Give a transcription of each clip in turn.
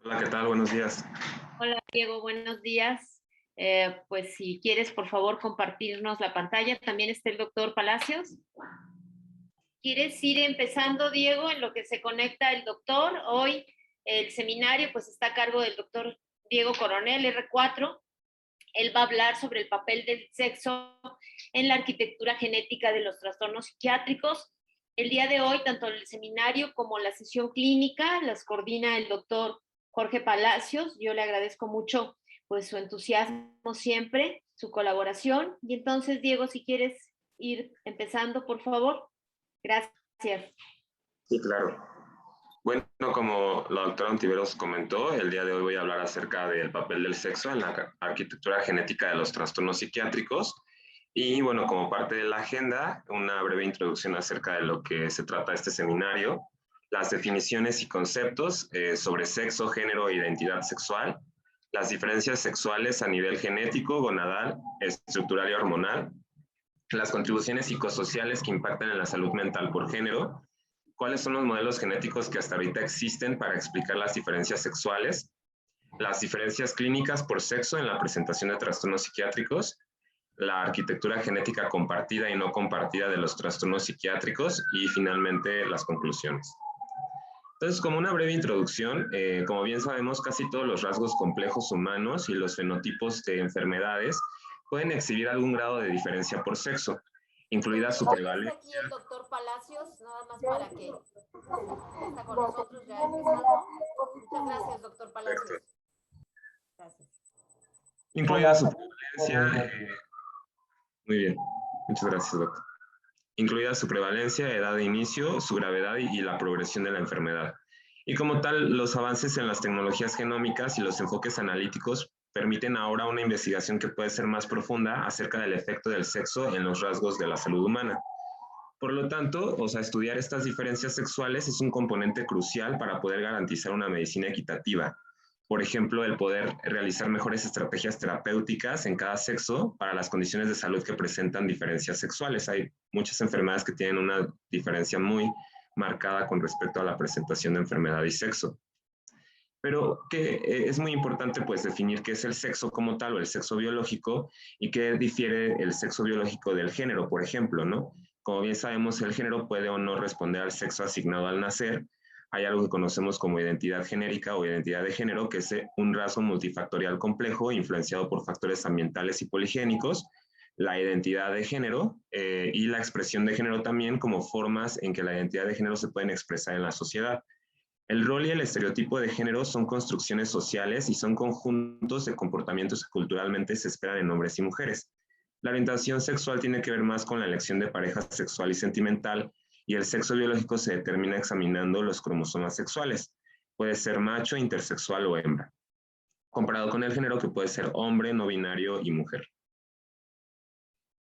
Hola, ¿qué tal? Buenos días. Hola Diego, buenos días. Pues si quieres, por favor, compartirnos la pantalla. También está el doctor Palacios. ¿Quieres ir empezando, Diego, en lo que se conecta el doctor? Hoy el seminario pues está a cargo del doctor Diego Coronel, R4. Él va a hablar sobre el papel del sexo en la arquitectura genética de los trastornos psiquiátricos. El día de hoy, tanto el seminario como la sesión clínica las coordina el doctor Jorge Palacios. Yo le agradezco mucho pues su entusiasmo siempre, su colaboración. Y entonces, Diego, si quieres ir empezando, por favor. Gracias. Sí, claro. Bueno, como la doctora Ontiveros comentó, el día de hoy voy a hablar acerca del papel del sexo en la arquitectura genética de los trastornos psiquiátricos. Y bueno, como parte de la agenda, una breve introducción acerca de lo que se trata este seminario, las definiciones y conceptos sobre sexo, género e identidad sexual, las diferencias sexuales a nivel genético, gonadal, estructural y hormonal, las contribuciones psicosociales que impactan en la salud mental por género, cuáles son los modelos genéticos que hasta ahorita existen para explicar las diferencias sexuales, las diferencias clínicas por sexo en la presentación de trastornos psiquiátricos, la arquitectura genética compartida y no compartida de los trastornos psiquiátricos y finalmente las conclusiones. Entonces, como una breve introducción, como bien sabemos, casi todos los rasgos complejos humanos y los fenotipos de enfermedades pueden exhibir algún grado de diferencia por sexo, incluida su Diego, ya está prevalencia. aquí el doctor Palacios, nada más para que ya está con nosotros, ya empezando. Muchas gracias, doctor Palacios. Gracias. Incluida su prevalencia, muy bien, muchas gracias, doctor. Incluida su prevalencia, edad de inicio, su gravedad y la progresión de la enfermedad. Y como tal, los avances en las tecnologías genómicas y los enfoques analíticos permiten ahora una investigación que puede ser más profunda acerca del efecto del sexo en los rasgos de la salud humana. Por lo tanto, o sea, estudiar estas diferencias sexuales es un componente crucial para poder garantizar una medicina equitativa. Por ejemplo, el poder realizar mejores estrategias terapéuticas en cada sexo para las condiciones de salud que presentan diferencias sexuales. Hay muchas enfermedades que tienen una diferencia muy marcada con respecto a la presentación de enfermedad y sexo. Pero que es muy importante pues definir qué es el sexo como tal o el sexo biológico y qué difiere el sexo biológico del género, por ejemplo, ¿no? Como bien sabemos, el género puede o no responder al sexo asignado al nacer. Hay algo que conocemos como identidad genérica o identidad de género, que es un rasgo multifactorial complejo influenciado por factores ambientales y poligénicos, la identidad de género y la expresión de género también como formas en que la identidad de género se pueden expresar en la sociedad. El rol y el estereotipo de género son construcciones sociales y son conjuntos de comportamientos que culturalmente se esperan en hombres y mujeres. La orientación sexual tiene que ver más con la elección de pareja sexual y sentimental, y el sexo biológico se determina examinando los cromosomas sexuales. Puede ser macho, intersexual o hembra, comparado con el género que puede ser hombre, no binario y mujer.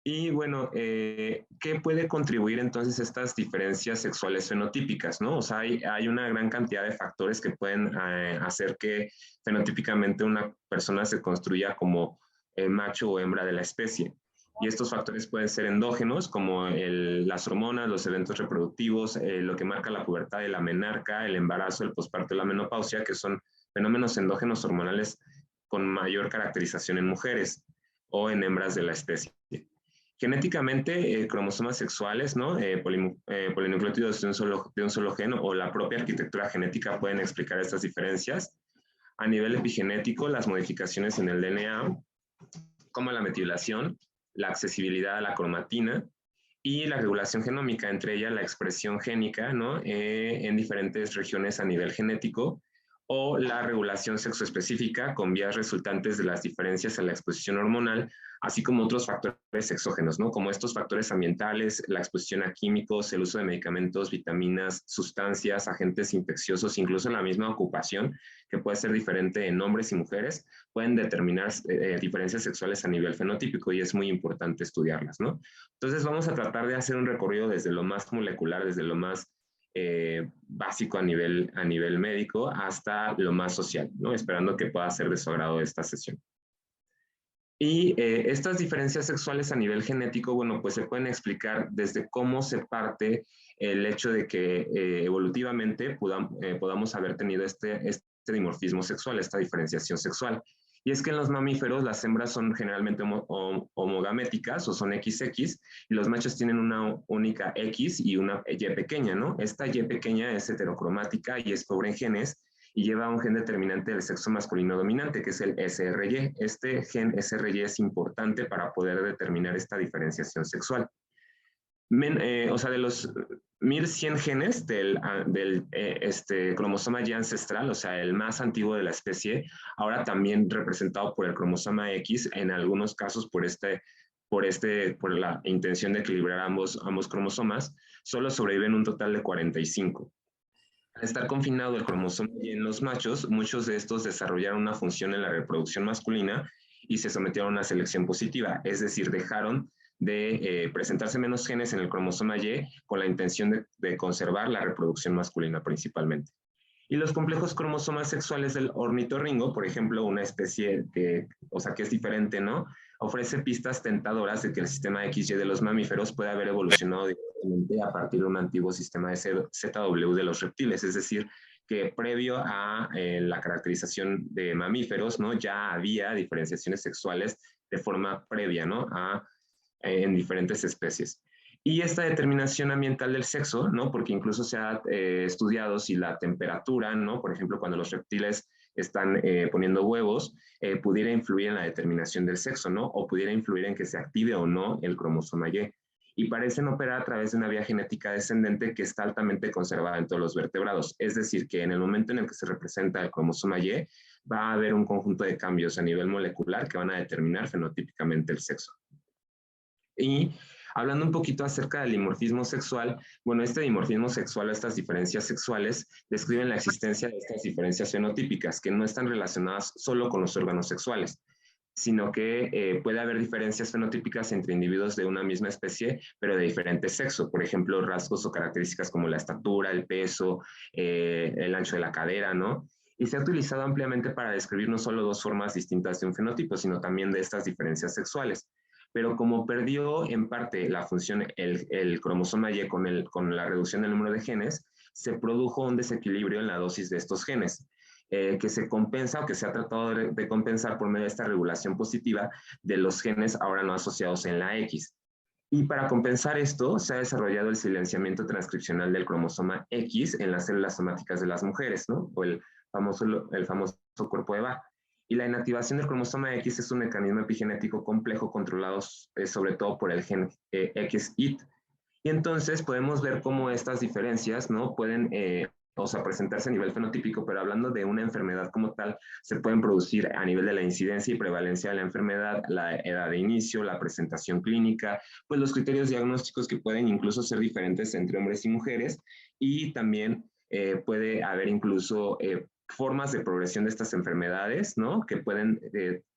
Y bueno, ¿qué puede contribuir entonces a estas diferencias sexuales fenotípicas, ¿no? O sea, hay una gran cantidad de factores que pueden hacer que fenotípicamente una persona se construya como macho o hembra de la especie. Y estos factores pueden ser endógenos, como las hormonas, los eventos reproductivos, lo que marca la pubertad y la menarca, el embarazo, el posparto y la menopausia, que son fenómenos endógenos hormonales con mayor caracterización en mujeres o en hembras de la especie. Genéticamente, cromosomas sexuales, ¿no? Polinucleótidos de un solo gen o la propia arquitectura genética pueden explicar estas diferencias. A nivel epigenético, las modificaciones en el DNA, como la metilación, la accesibilidad a la cromatina y la regulación genómica, entre ellas la expresión génica, ¿no? En diferentes regiones a nivel genético, o la regulación sexoespecífica con vías resultantes de las diferencias en la exposición hormonal, así como otros factores exógenos, ¿no? Como estos factores ambientales, la exposición a químicos, el uso de medicamentos, vitaminas, sustancias, agentes infecciosos, incluso la misma ocupación, que puede ser diferente en hombres y mujeres, pueden determinar diferencias sexuales a nivel fenotípico y es muy importante estudiarlas, ¿no? Entonces vamos a tratar de hacer un recorrido desde lo más molecular, desde lo más básico a nivel médico hasta lo más social, ¿no? Esperando que pueda ser de su agrado esta sesión. Y estas diferencias sexuales a nivel genético, bueno, pues se pueden explicar desde cómo se parte el hecho de que evolutivamente podamos haber tenido este dimorfismo sexual, esta diferenciación sexual. Y es que en los mamíferos las hembras son generalmente homogaméticas o son XX y los machos tienen una única X y una Y pequeña, ¿no? Esta Y pequeña es heterocromática y es pobre en genes y lleva un gen determinante del sexo masculino dominante, que es el SRY. Este gen SRY es importante para poder determinar esta diferenciación sexual. O sea, de los 1100 genes del cromosoma Y ancestral, o sea, el más antiguo de la especie, ahora también representado por el cromosoma X, en algunos casos por la intención de equilibrar ambos cromosomas, solo sobreviven un total de 45. Al estar confinado el cromosoma Y en los machos, muchos de estos desarrollaron una función en la reproducción masculina y se sometieron a una selección positiva, es decir, dejaron de presentarse menos genes en el cromosoma Y con la intención de conservar la reproducción masculina principalmente. Y los complejos cromosomas sexuales del ornitorrinco, por ejemplo, una especie que es diferente, ¿no? Ofrece pistas tentadoras de que el sistema XY de los mamíferos puede haber evolucionado directamente a partir de un antiguo sistema de ZW de los reptiles, es decir, que previo a la caracterización de mamíferos, ¿no? Ya había diferenciaciones sexuales de forma previa, ¿no? En diferentes especies. Y esta determinación ambiental del sexo, ¿no? Porque incluso se ha estudiado si la temperatura, ¿no? Por ejemplo, cuando los reptiles están poniendo huevos, pudiera influir en la determinación del sexo, ¿no? O pudiera influir en que se active o no el cromosoma Y. Y parecen operar a través de una vía genética descendente que está altamente conservada en todos los vertebrados. Es decir, que en el momento en el que se representa el cromosoma Y, va a haber un conjunto de cambios a nivel molecular que van a determinar fenotípicamente el sexo. Y hablando un poquito acerca del dimorfismo sexual, bueno, este dimorfismo sexual o estas diferencias sexuales describen la existencia de estas diferencias fenotípicas que no están relacionadas solo con los órganos sexuales, sino que puede haber diferencias fenotípicas entre individuos de una misma especie, pero de diferente sexo. Por ejemplo, rasgos o características como la estatura, el peso, el ancho de la cadera, ¿no? Y se ha utilizado ampliamente para describir no solo dos formas distintas de un fenotipo, sino también de estas diferencias sexuales. Pero como perdió en parte la función el cromosoma Y con la reducción del número de genes, se produjo un desequilibrio en la dosis de estos genes, que se compensa o que se ha tratado de compensar por medio de esta regulación positiva de los genes ahora no asociados en la X. Y para compensar esto, se ha desarrollado el silenciamiento transcripcional del cromosoma X en las células somáticas de las mujeres, ¿no? O el famoso cuerpo de Bach. Y la inactivación del cromosoma X es un mecanismo epigenético complejo controlado sobre todo por el gen XIT. Y entonces podemos ver cómo estas diferencias, ¿no? Pueden presentarse a nivel fenotípico, pero hablando de una enfermedad como tal, se pueden producir a nivel de la incidencia y prevalencia de la enfermedad, la edad de inicio, la presentación clínica, pues los criterios diagnósticos que pueden incluso ser diferentes entre hombres y mujeres, y también puede haber incluso formas de progresión de estas enfermedades, ¿no? Que pueden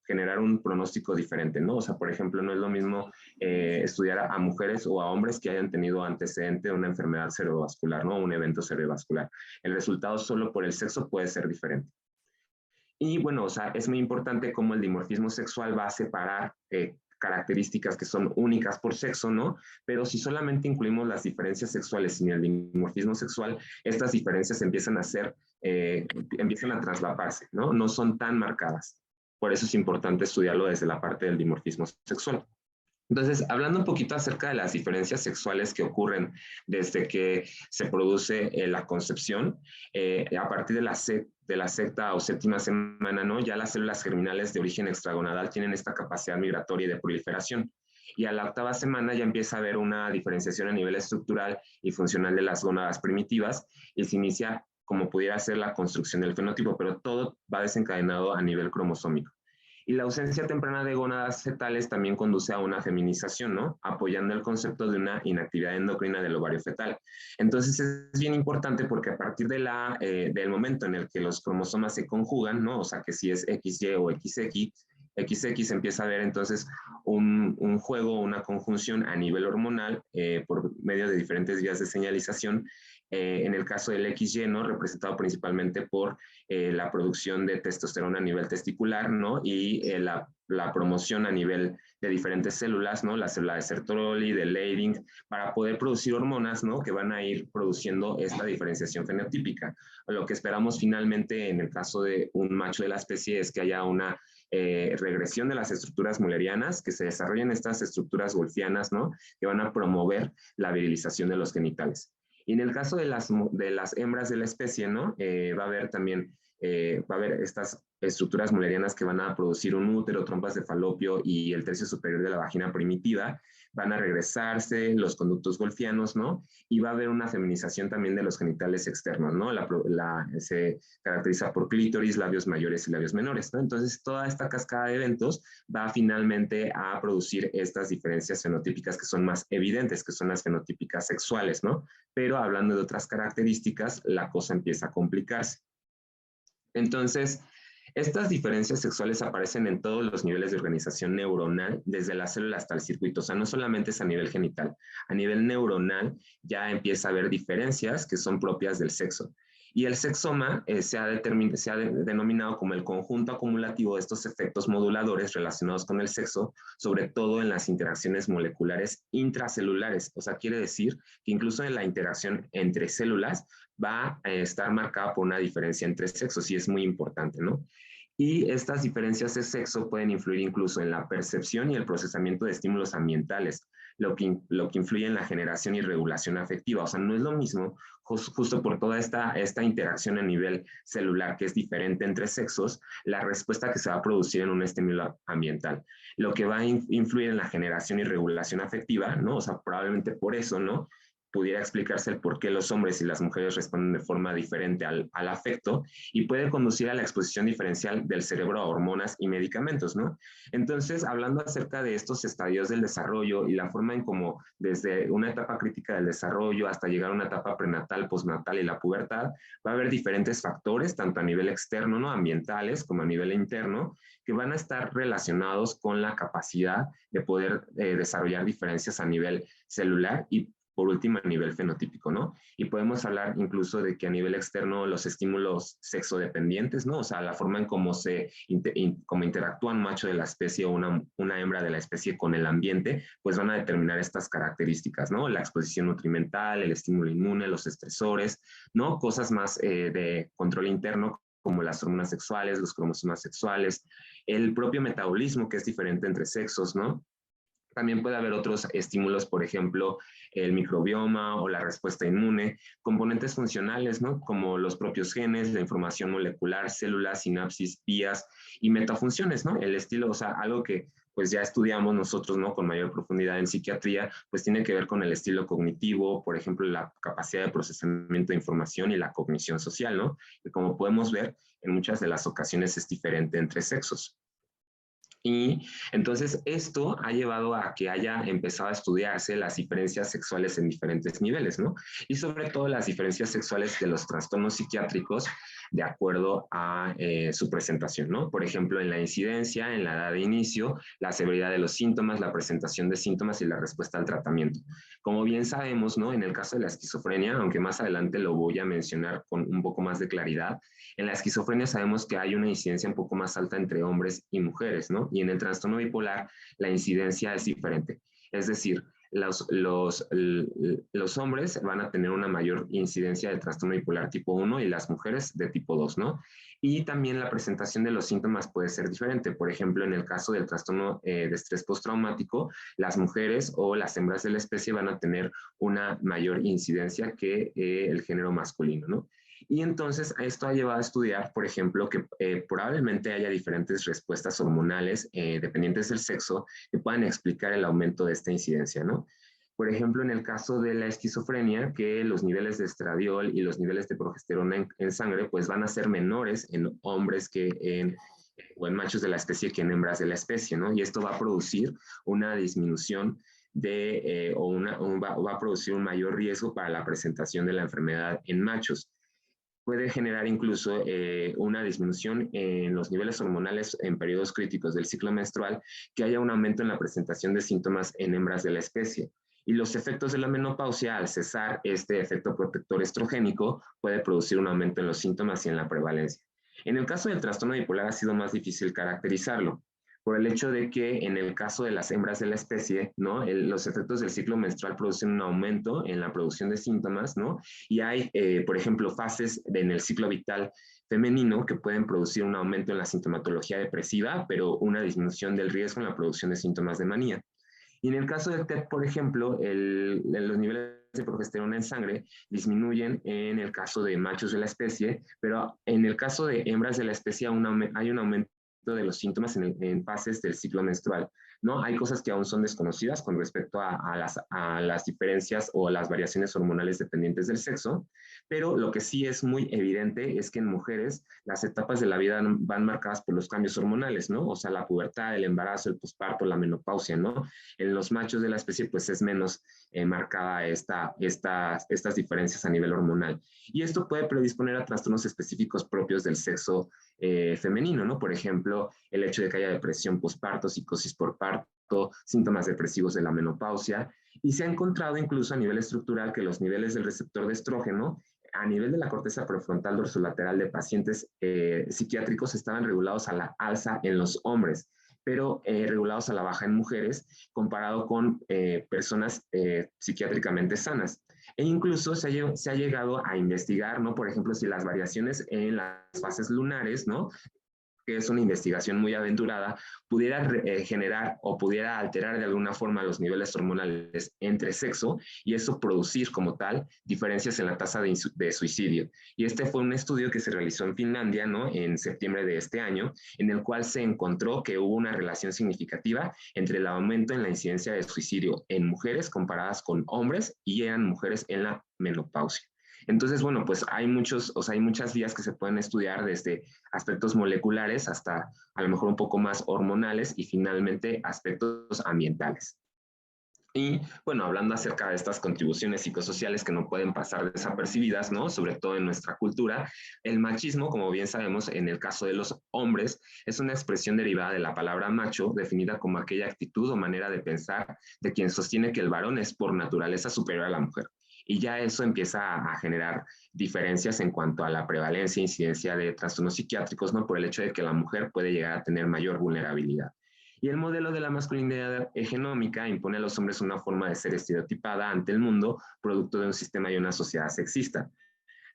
generar un pronóstico diferente, ¿no? O sea, por ejemplo, no es lo mismo estudiar a mujeres o a hombres que hayan tenido antecedente de una enfermedad cerebrovascular, ¿no? Un evento cerebrovascular. El resultado solo por el sexo puede ser diferente. Y bueno, o sea, es muy importante cómo el dimorfismo sexual va a separar características que son únicas por sexo, ¿no? Pero si solamente incluimos las diferencias sexuales sin el dimorfismo sexual, estas diferencias empiezan a traslaparse, ¿no? No son tan marcadas. Por eso es importante estudiarlo desde la parte del dimorfismo sexual. Entonces, hablando un poquito acerca de las diferencias sexuales que ocurren desde que se produce la concepción, a partir de la sexta o séptima semana, ¿no? Ya las células germinales de origen extragonadal tienen esta capacidad migratoria y de proliferación. Y a la octava semana ya empieza a haber una diferenciación a nivel estructural y funcional de las gónadas primitivas y se inicia como pudiera ser la construcción del fenotipo, pero todo va desencadenado a nivel cromosómico. Y la ausencia temprana de gónadas fetales también conduce a una feminización, ¿no? Apoyando el concepto de una inactividad endocrina del ovario fetal. Entonces es bien importante porque a partir del momento en el que los cromosomas se conjugan, ¿no? O sea, que si es XY o XX empieza a haber entonces un juego, una conjunción a nivel hormonal por medio de diferentes vías de señalización en el caso del XY, ¿no? Representado principalmente por la producción de testosterona a nivel testicular, ¿no? Y la promoción a nivel de diferentes células, ¿no? La célula de Sertoli, de Leydig, para poder producir hormonas, ¿no? Que van a ir produciendo esta diferenciación fenotípica. Lo que esperamos finalmente en el caso de un macho de la especie es que haya una regresión de las estructuras mullerianas, que se desarrollen estas estructuras golfianas, ¿no? Que van a promover la virilización de los genitales. Y en el caso de las hembras de la especie, ¿no? Va a haber también, va a haber estas estructuras mullerianas que van a producir un útero, trompas de falopio y el tercio superior de la vagina primitiva, van a regresarse los conductos golfianos, ¿no? Y va a haber una feminización también de los genitales externos, ¿no? Se caracteriza por clítoris, labios mayores y labios menores, ¿no? Entonces, toda esta cascada de eventos va finalmente a producir estas diferencias fenotípicas que son más evidentes, que son las fenotípicas sexuales, ¿no? Pero hablando de otras características, la cosa empieza a complicarse. Entonces, estas diferencias sexuales aparecen en todos los niveles de organización neuronal, desde la célula hasta el circuito. O sea, no solamente es a nivel genital, a nivel neuronal ya empieza a haber diferencias que son propias del sexo. Y el sexoma se ha denominado como el conjunto acumulativo de estos efectos moduladores relacionados con el sexo, sobre todo en las interacciones moleculares intracelulares. O sea, quiere decir que incluso en la interacción entre células va a estar marcada por una diferencia entre sexos y es muy importante, ¿no? Y estas diferencias de sexo pueden influir incluso en la percepción y el procesamiento de estímulos ambientales, lo que influye en la generación y regulación afectiva. O sea, no es lo mismo, justo por toda esta interacción a nivel celular que es diferente entre sexos, la respuesta que se va a producir en un estímulo ambiental. Lo que va a influir en la generación y regulación afectiva, ¿no? O sea, probablemente por eso, ¿no? Pudiera explicarse el por qué los hombres y las mujeres responden de forma diferente al afecto y puede conducir a la exposición diferencial del cerebro a hormonas y medicamentos, ¿no? Entonces, hablando acerca de estos estadios del desarrollo y la forma en cómo desde una etapa crítica del desarrollo hasta llegar a una etapa prenatal, postnatal y la pubertad, va a haber diferentes factores, tanto a nivel externo, ¿no? Ambientales, como a nivel interno, que van a estar relacionados con la capacidad de poder desarrollar diferencias a nivel celular y por último a nivel fenotípico, ¿no? Y podemos hablar incluso de que a nivel externo los estímulos sexodependientes, ¿no? O sea, la forma en cómo cómo interactúa un macho de la especie o una hembra de la especie con el ambiente, pues van a determinar estas características, ¿no? La exposición nutrimental, el estímulo inmune, los estresores, ¿no? Cosas más de control interno como las hormonas sexuales, los cromosomas sexuales, el propio metabolismo que es diferente entre sexos, ¿no? También puede haber otros estímulos, por ejemplo, el microbioma o la respuesta inmune, componentes funcionales, ¿no? Como los propios genes, la información molecular, células, sinapsis, vías y metafunciones, ¿no? El estilo, o sea, algo que pues ya estudiamos nosotros, ¿no? Con mayor profundidad en psiquiatría, pues tiene que ver con el estilo cognitivo, por ejemplo, la capacidad de procesamiento de información y la cognición social, ¿no? Que como podemos ver, en muchas de las ocasiones es diferente entre sexos. Y entonces esto ha llevado a que haya empezado a estudiarse las diferencias sexuales en diferentes niveles, ¿no? Y sobre todo las diferencias sexuales de los trastornos psiquiátricos de acuerdo a su presentación, ¿no? Por ejemplo, en la incidencia, en la edad de inicio, la severidad de los síntomas, la presentación de síntomas y la respuesta al tratamiento. Como bien sabemos, ¿no? En el caso de la esquizofrenia, aunque más adelante lo voy a mencionar con un poco más de claridad, en la esquizofrenia sabemos que hay una incidencia un poco más alta entre hombres y mujeres, ¿no? Y en el trastorno bipolar la incidencia es diferente. Es decir, los hombres van a tener una mayor incidencia de trastorno bipolar tipo 1 y las mujeres de tipo 2, ¿no? Y también la presentación de los síntomas puede ser diferente. Por ejemplo, en el caso del trastorno de estrés postraumático, las mujeres o las hembras de la especie van a tener una mayor incidencia que el género masculino, ¿no? Y entonces esto ha llevado a estudiar, por ejemplo, que probablemente haya diferentes respuestas hormonales dependientes del sexo que puedan explicar el aumento de esta incidencia, ¿no? Por ejemplo, en el caso de la esquizofrenia, que los niveles de estradiol y los niveles de progesterona en sangre pues van a ser menores en hombres o en machos de la especie que en hembras de la especie, ¿no? Y esto va a producir una disminución va a producir un mayor riesgo para la presentación de la enfermedad en machos. Puede generar incluso una disminución en los niveles hormonales en periodos críticos del ciclo menstrual, que haya un aumento en la presentación de síntomas en hembras de la especie. Y los efectos de la menopausia, al cesar este efecto protector estrogénico, puede producir un aumento en los síntomas y en la prevalencia. En el caso del trastorno bipolar ha sido más difícil caracterizarlo, por el hecho de que en el caso de las hembras de la especie, ¿no? Los efectos del ciclo menstrual producen un aumento en la producción de síntomas, ¿no? Y hay, por ejemplo, fases en el ciclo vital femenino que pueden producir un aumento en la sintomatología depresiva, pero una disminución del riesgo en la producción de síntomas de manía. Y en el caso del TED, por ejemplo, los niveles de progesterona en sangre disminuyen en el caso de machos de la especie, pero en el caso de hembras de la especie hay un aumento de los síntomas en fases del ciclo menstrual, ¿no? Hay cosas que aún son desconocidas con respecto a las diferencias o las variaciones hormonales dependientes del sexo, pero lo que sí es muy evidente es que en mujeres las etapas de la vida van marcadas por los cambios hormonales, ¿no? O sea, la pubertad, el embarazo, el posparto, la menopausia, ¿no? En los machos de la especie, pues es menos marcada estas diferencias a nivel hormonal. Y esto puede predisponer a trastornos específicos propios del sexo femenino, ¿no? Por ejemplo, el hecho de que haya depresión posparto, psicosis por parto, síntomas depresivos de la menopausia, y se ha encontrado incluso a nivel estructural que los niveles del receptor de estrógeno a nivel de la corteza prefrontal dorsolateral de pacientes psiquiátricos estaban regulados a la alza en los hombres, pero regulados a la baja en mujeres, comparado con personas psiquiátricamente sanas. E incluso se ha llegado a investigar, ¿no? Por ejemplo, si las variaciones en las fases lunares, ¿no? Que es una investigación muy aventurada, pudiera generar o pudiera alterar de alguna forma los niveles hormonales entre sexo y eso producir como tal diferencias en la tasa de suicidio. Y este fue un estudio que se realizó en Finlandia, ¿no? En septiembre de este año, en el cual se encontró que hubo una relación significativa entre el aumento en la incidencia de suicidio en mujeres comparadas con hombres y eran mujeres en la menopausia. Entonces, bueno, pues hay hay muchas vías que se pueden estudiar desde aspectos moleculares hasta a lo mejor un poco más hormonales y finalmente aspectos ambientales. Y bueno, hablando acerca de estas contribuciones psicosociales que no pueden pasar desapercibidas, ¿no? Sobre todo en nuestra cultura, el machismo, como bien sabemos, en el caso de los hombres, es una expresión derivada de la palabra macho, definida como aquella actitud o manera de pensar de quien sostiene que el varón es por naturaleza superior a la mujer. Y ya eso empieza a generar diferencias en cuanto a la prevalencia e incidencia de trastornos psiquiátricos, ¿no? Por el hecho de que la mujer puede llegar a tener mayor vulnerabilidad. Y el modelo de la masculinidad hegemónica impone a los hombres una forma de ser estereotipada ante el mundo, producto de un sistema y una sociedad sexista.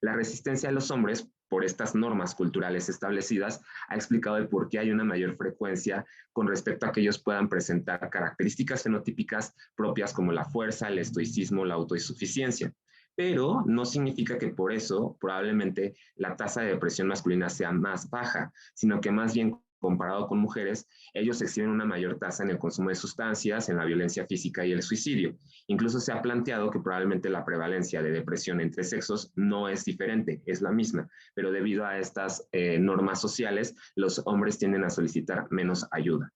La resistencia de los hombres por estas normas culturales establecidas ha explicado el por qué hay una mayor frecuencia con respecto a que ellos puedan presentar características fenotípicas propias como la fuerza, el estoicismo, la autosuficiencia. Pero no significa que por eso probablemente la tasa de depresión masculina sea más baja, sino que más bien comparado con mujeres, ellos exhiben una mayor tasa en el consumo de sustancias, en la violencia física y el suicidio. Incluso se ha planteado que probablemente la prevalencia de depresión entre sexos no es diferente, es la misma, pero debido a estas normas sociales, los hombres tienden a solicitar menos ayuda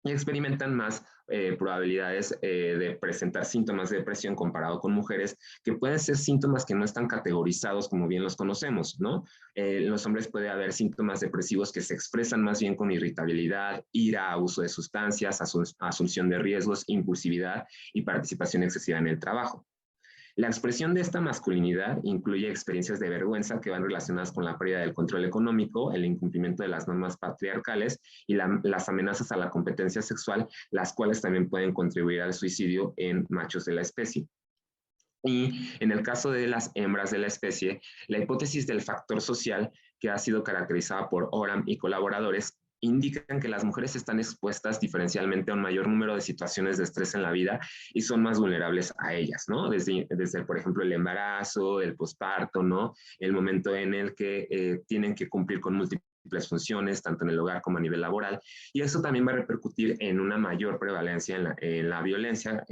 y experimentan más probabilidades de presentar síntomas de depresión comparado con mujeres, que pueden ser síntomas que no están categorizados como bien los conocemos, ¿no? En los hombres puede haber síntomas depresivos que se expresan más bien con irritabilidad, ira, uso de sustancias, asunción de riesgos, impulsividad y participación excesiva en el trabajo. La expresión de esta masculinidad incluye experiencias de vergüenza que van relacionadas con la pérdida del control económico, el incumplimiento de las normas patriarcales y las amenazas a la competencia sexual, las cuales también pueden contribuir al suicidio en machos de la especie. Y en el caso de las hembras de la especie, la hipótesis del factor social, que ha sido caracterizada por Oram y colaboradores, indican que las mujeres están expuestas diferencialmente a un mayor número de situaciones de estrés en la vida y son más vulnerables a ellas, ¿no? Desde por ejemplo, el embarazo, el posparto, ¿no? El momento en el que tienen que cumplir con múltiples funciones, tanto en el hogar como a nivel laboral, y eso también va a repercutir en una mayor prevalencia en la violencia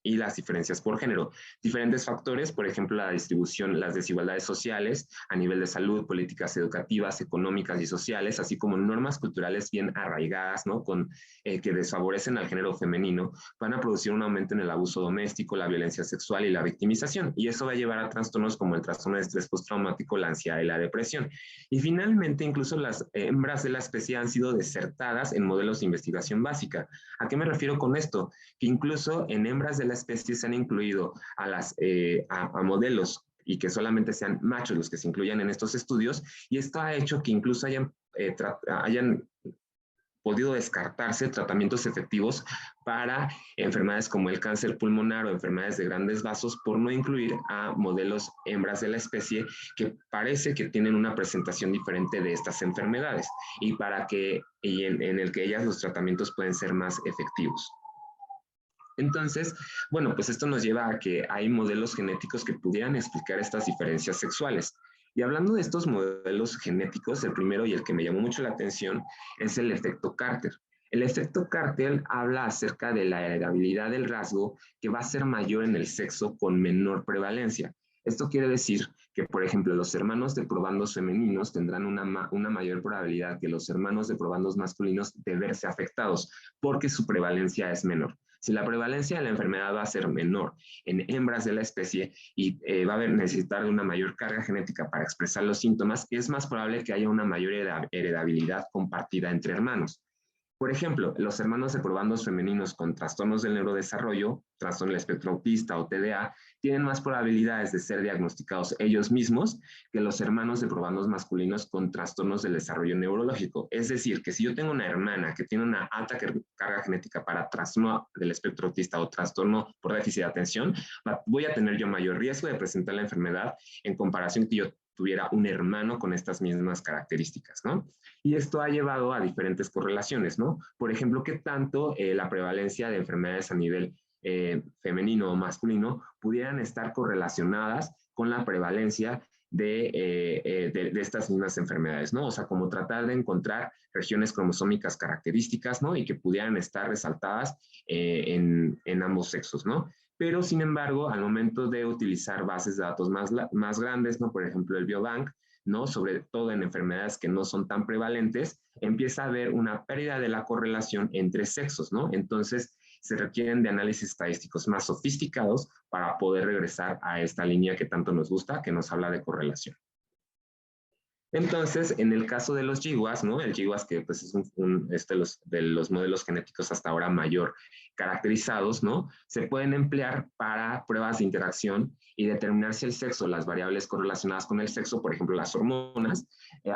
y las diferencias por género. Diferentes factores, por ejemplo, la distribución, las desigualdades sociales a nivel de salud, políticas educativas, económicas y sociales, así como normas culturales bien arraigadas, ¿no? Que desfavorecen al género femenino, van a producir un aumento en el abuso doméstico, la violencia sexual y la victimización. Y eso va a llevar a trastornos como el trastorno de estrés postraumático, la ansiedad y la depresión. Y finalmente, incluso las hembras de la especie han sido desertadas en modelos de investigación básica. ¿A qué me refiero con esto? Que incluso en hembras de la especie se han incluido a modelos y que solamente sean machos los que se incluyan en estos estudios, y esto ha hecho que incluso hayan podido descartarse tratamientos efectivos para enfermedades como el cáncer pulmonar o enfermedades de grandes vasos por no incluir a modelos hembras de la especie que parece que tienen una presentación diferente de estas enfermedades y en el que ellas los tratamientos pueden ser más efectivos. Entonces, bueno, pues esto nos lleva a que hay modelos genéticos que pudieran explicar estas diferencias sexuales. Y hablando de estos modelos genéticos, el primero y el que me llamó mucho la atención es el efecto Carter. El efecto Carter habla acerca de la heredabilidad del rasgo que va a ser mayor en el sexo con menor prevalencia. Esto quiere decir que, por ejemplo, los hermanos de probandos femeninos tendrán una mayor probabilidad que los hermanos de probandos masculinos de verse afectados, porque su prevalencia es menor. Si la prevalencia de la enfermedad va a ser menor en hembras de la especie y va a necesitar de una mayor carga genética para expresar los síntomas, es más probable que haya una mayor heredabilidad compartida entre hermanos. Por ejemplo, los hermanos de probandos femeninos con trastornos del neurodesarrollo, trastorno del espectro autista o TDA, tienen más probabilidades de ser diagnosticados ellos mismos que los hermanos de probandos masculinos con trastornos del desarrollo neurológico. Es decir, que si yo tengo una hermana que tiene una alta carga genética para trastorno del espectro autista o trastorno por déficit de atención, voy a tener yo mayor riesgo de presentar la enfermedad en comparación que yo tuviera un hermano con estas mismas características, ¿no? Y esto ha llevado a diferentes correlaciones, ¿no? Por ejemplo, ¿qué tanto la prevalencia de enfermedades a nivel femenino o masculino pudieran estar correlacionadas con la prevalencia de estas mismas enfermedades, ¿no? O sea, como tratar de encontrar regiones cromosómicas características, ¿no? Y que pudieran estar resaltadas en ambos sexos, ¿no? Pero, sin embargo, al momento de utilizar bases de datos más grandes, ¿no? Por ejemplo, el Biobank, ¿no? Sobre todo en enfermedades que no son tan prevalentes, empieza a haber una pérdida de la correlación entre sexos, ¿no? Entonces, se requieren de análisis estadísticos más sofisticados para poder regresar a esta línea que tanto nos gusta, que nos habla de correlación. Entonces, en el caso de los GWAS, ¿no? El GWAS que pues, es de los modelos genéticos hasta ahora mayor caracterizados, ¿no? Se pueden emplear para pruebas de interacción y determinar si el sexo, las variables correlacionadas con el sexo, por ejemplo, las hormonas,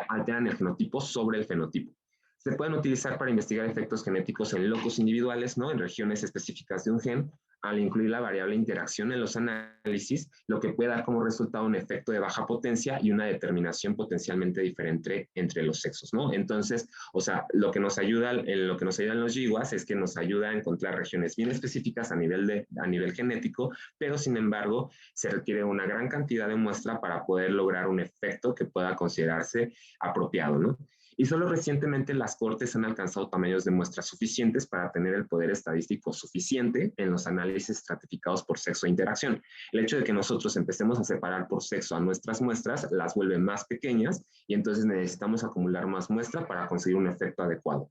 alteran el genotipo sobre el fenotipo. Se pueden utilizar para investigar efectos genéticos en locos individuales, ¿no? En regiones específicas de un gen, al incluir la variable interacción en los análisis, lo que puede dar como resultado un efecto de baja potencia y una determinación potencialmente diferente entre los sexos, ¿no? Entonces, o sea, lo que nos ayuda en los GWAS es que nos ayuda a encontrar regiones bien específicas a nivel genético, pero sin embargo, se requiere una gran cantidad de muestra para poder lograr un efecto que pueda considerarse apropiado, ¿no? Y solo recientemente las cortes han alcanzado tamaños de muestras suficientes para tener el poder estadístico suficiente en los análisis estratificados por sexo e interacción. El hecho de que nosotros empecemos a separar por sexo a nuestras muestras las vuelve más pequeñas y entonces necesitamos acumular más muestra para conseguir un efecto adecuado.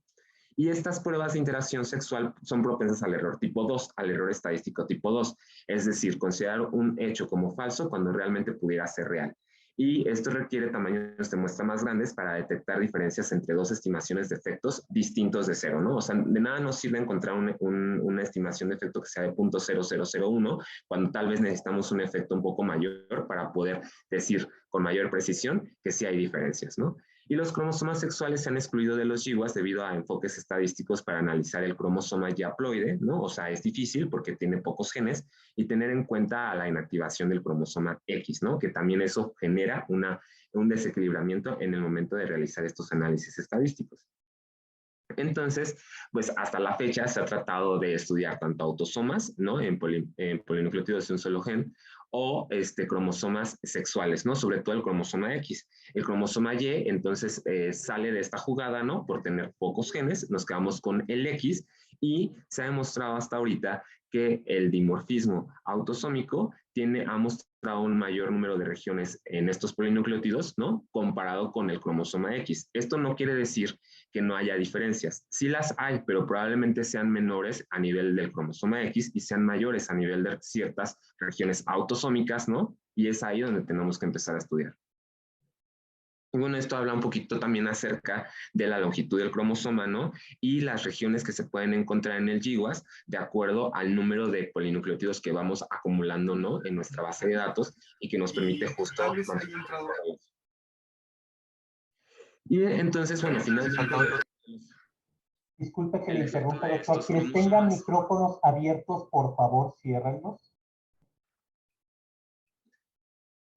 Y estas pruebas de interacción sexual son propensas al error tipo 2, al error estadístico tipo 2, es decir, considerar un hecho como falso cuando realmente pudiera ser real. Y esto requiere tamaños de muestra más grandes para detectar diferencias entre dos estimaciones de efectos distintos de cero, ¿no? O sea, de nada nos sirve encontrar una estimación de efecto que sea de 0.0001 cuando tal vez necesitamos un efecto un poco mayor para poder decir con mayor precisión que sí hay diferencias, ¿no? Y los cromosomas sexuales se han excluido de los GWAS debido a enfoques estadísticos para analizar el cromosoma Y haploide, ¿no? O sea, es difícil porque tiene pocos genes y tener en cuenta la inactivación del cromosoma X, ¿no? Que también eso genera un desequilibramiento en el momento de realizar estos análisis estadísticos. Entonces, pues hasta la fecha se ha tratado de estudiar tanto autosomas, ¿no? En polinucleótidos de un solo gen, o cromosomas sexuales, ¿no? Sobre todo el cromosoma X. El cromosoma Y, entonces, sale de esta jugada, ¿no? Por tener pocos genes, nos quedamos con el X y se ha demostrado hasta ahorita que el dimorfismo autosómico ha mostrado un mayor número de regiones en estos polinucleótidos, ¿no? Comparado con el cromosoma X. Esto no quiere decir que no haya diferencias. Sí las hay, pero probablemente sean menores a nivel del cromosoma X y sean mayores a nivel de ciertas regiones autosómicas, ¿no? Y es ahí donde tenemos que empezar a estudiar. Y bueno, esto habla un poquito también acerca de la longitud del cromosoma, ¿no? Y las regiones que se pueden encontrar en el GWAS de acuerdo al número de polinucleótidos que vamos acumulando, ¿no? En nuestra base de datos y que nos permite justo mantener. Y entonces, bueno, finalmente Disculpe que le el efecto interrumpa, de doctor. estos Quienes tengan cromosomas. micrófonos abiertos, por favor, ciérrenlos.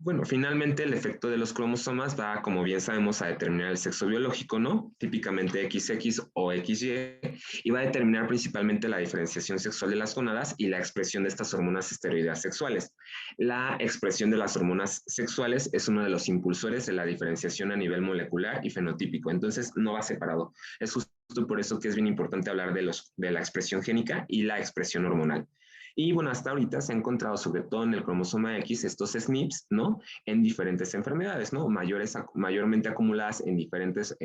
Bueno, finalmente el efecto de los cromosomas va, como bien sabemos, a determinar el sexo biológico, ¿no? Típicamente XX o XY, y va a determinar principalmente la diferenciación sexual de las gónadas y la expresión de estas hormonas esteroideas sexuales. La expresión de las hormonas sexuales es uno de los impulsores de la diferenciación a nivel molecular y fenotípico, entonces no va separado. Es justo por eso que es bien importante hablar de la expresión génica y la expresión hormonal. Y bueno, hasta ahorita se ha encontrado, sobre todo en el cromosoma X, estos SNPs, ¿no? En diferentes enfermedades, ¿no? Mayormente acumuladas en diferentes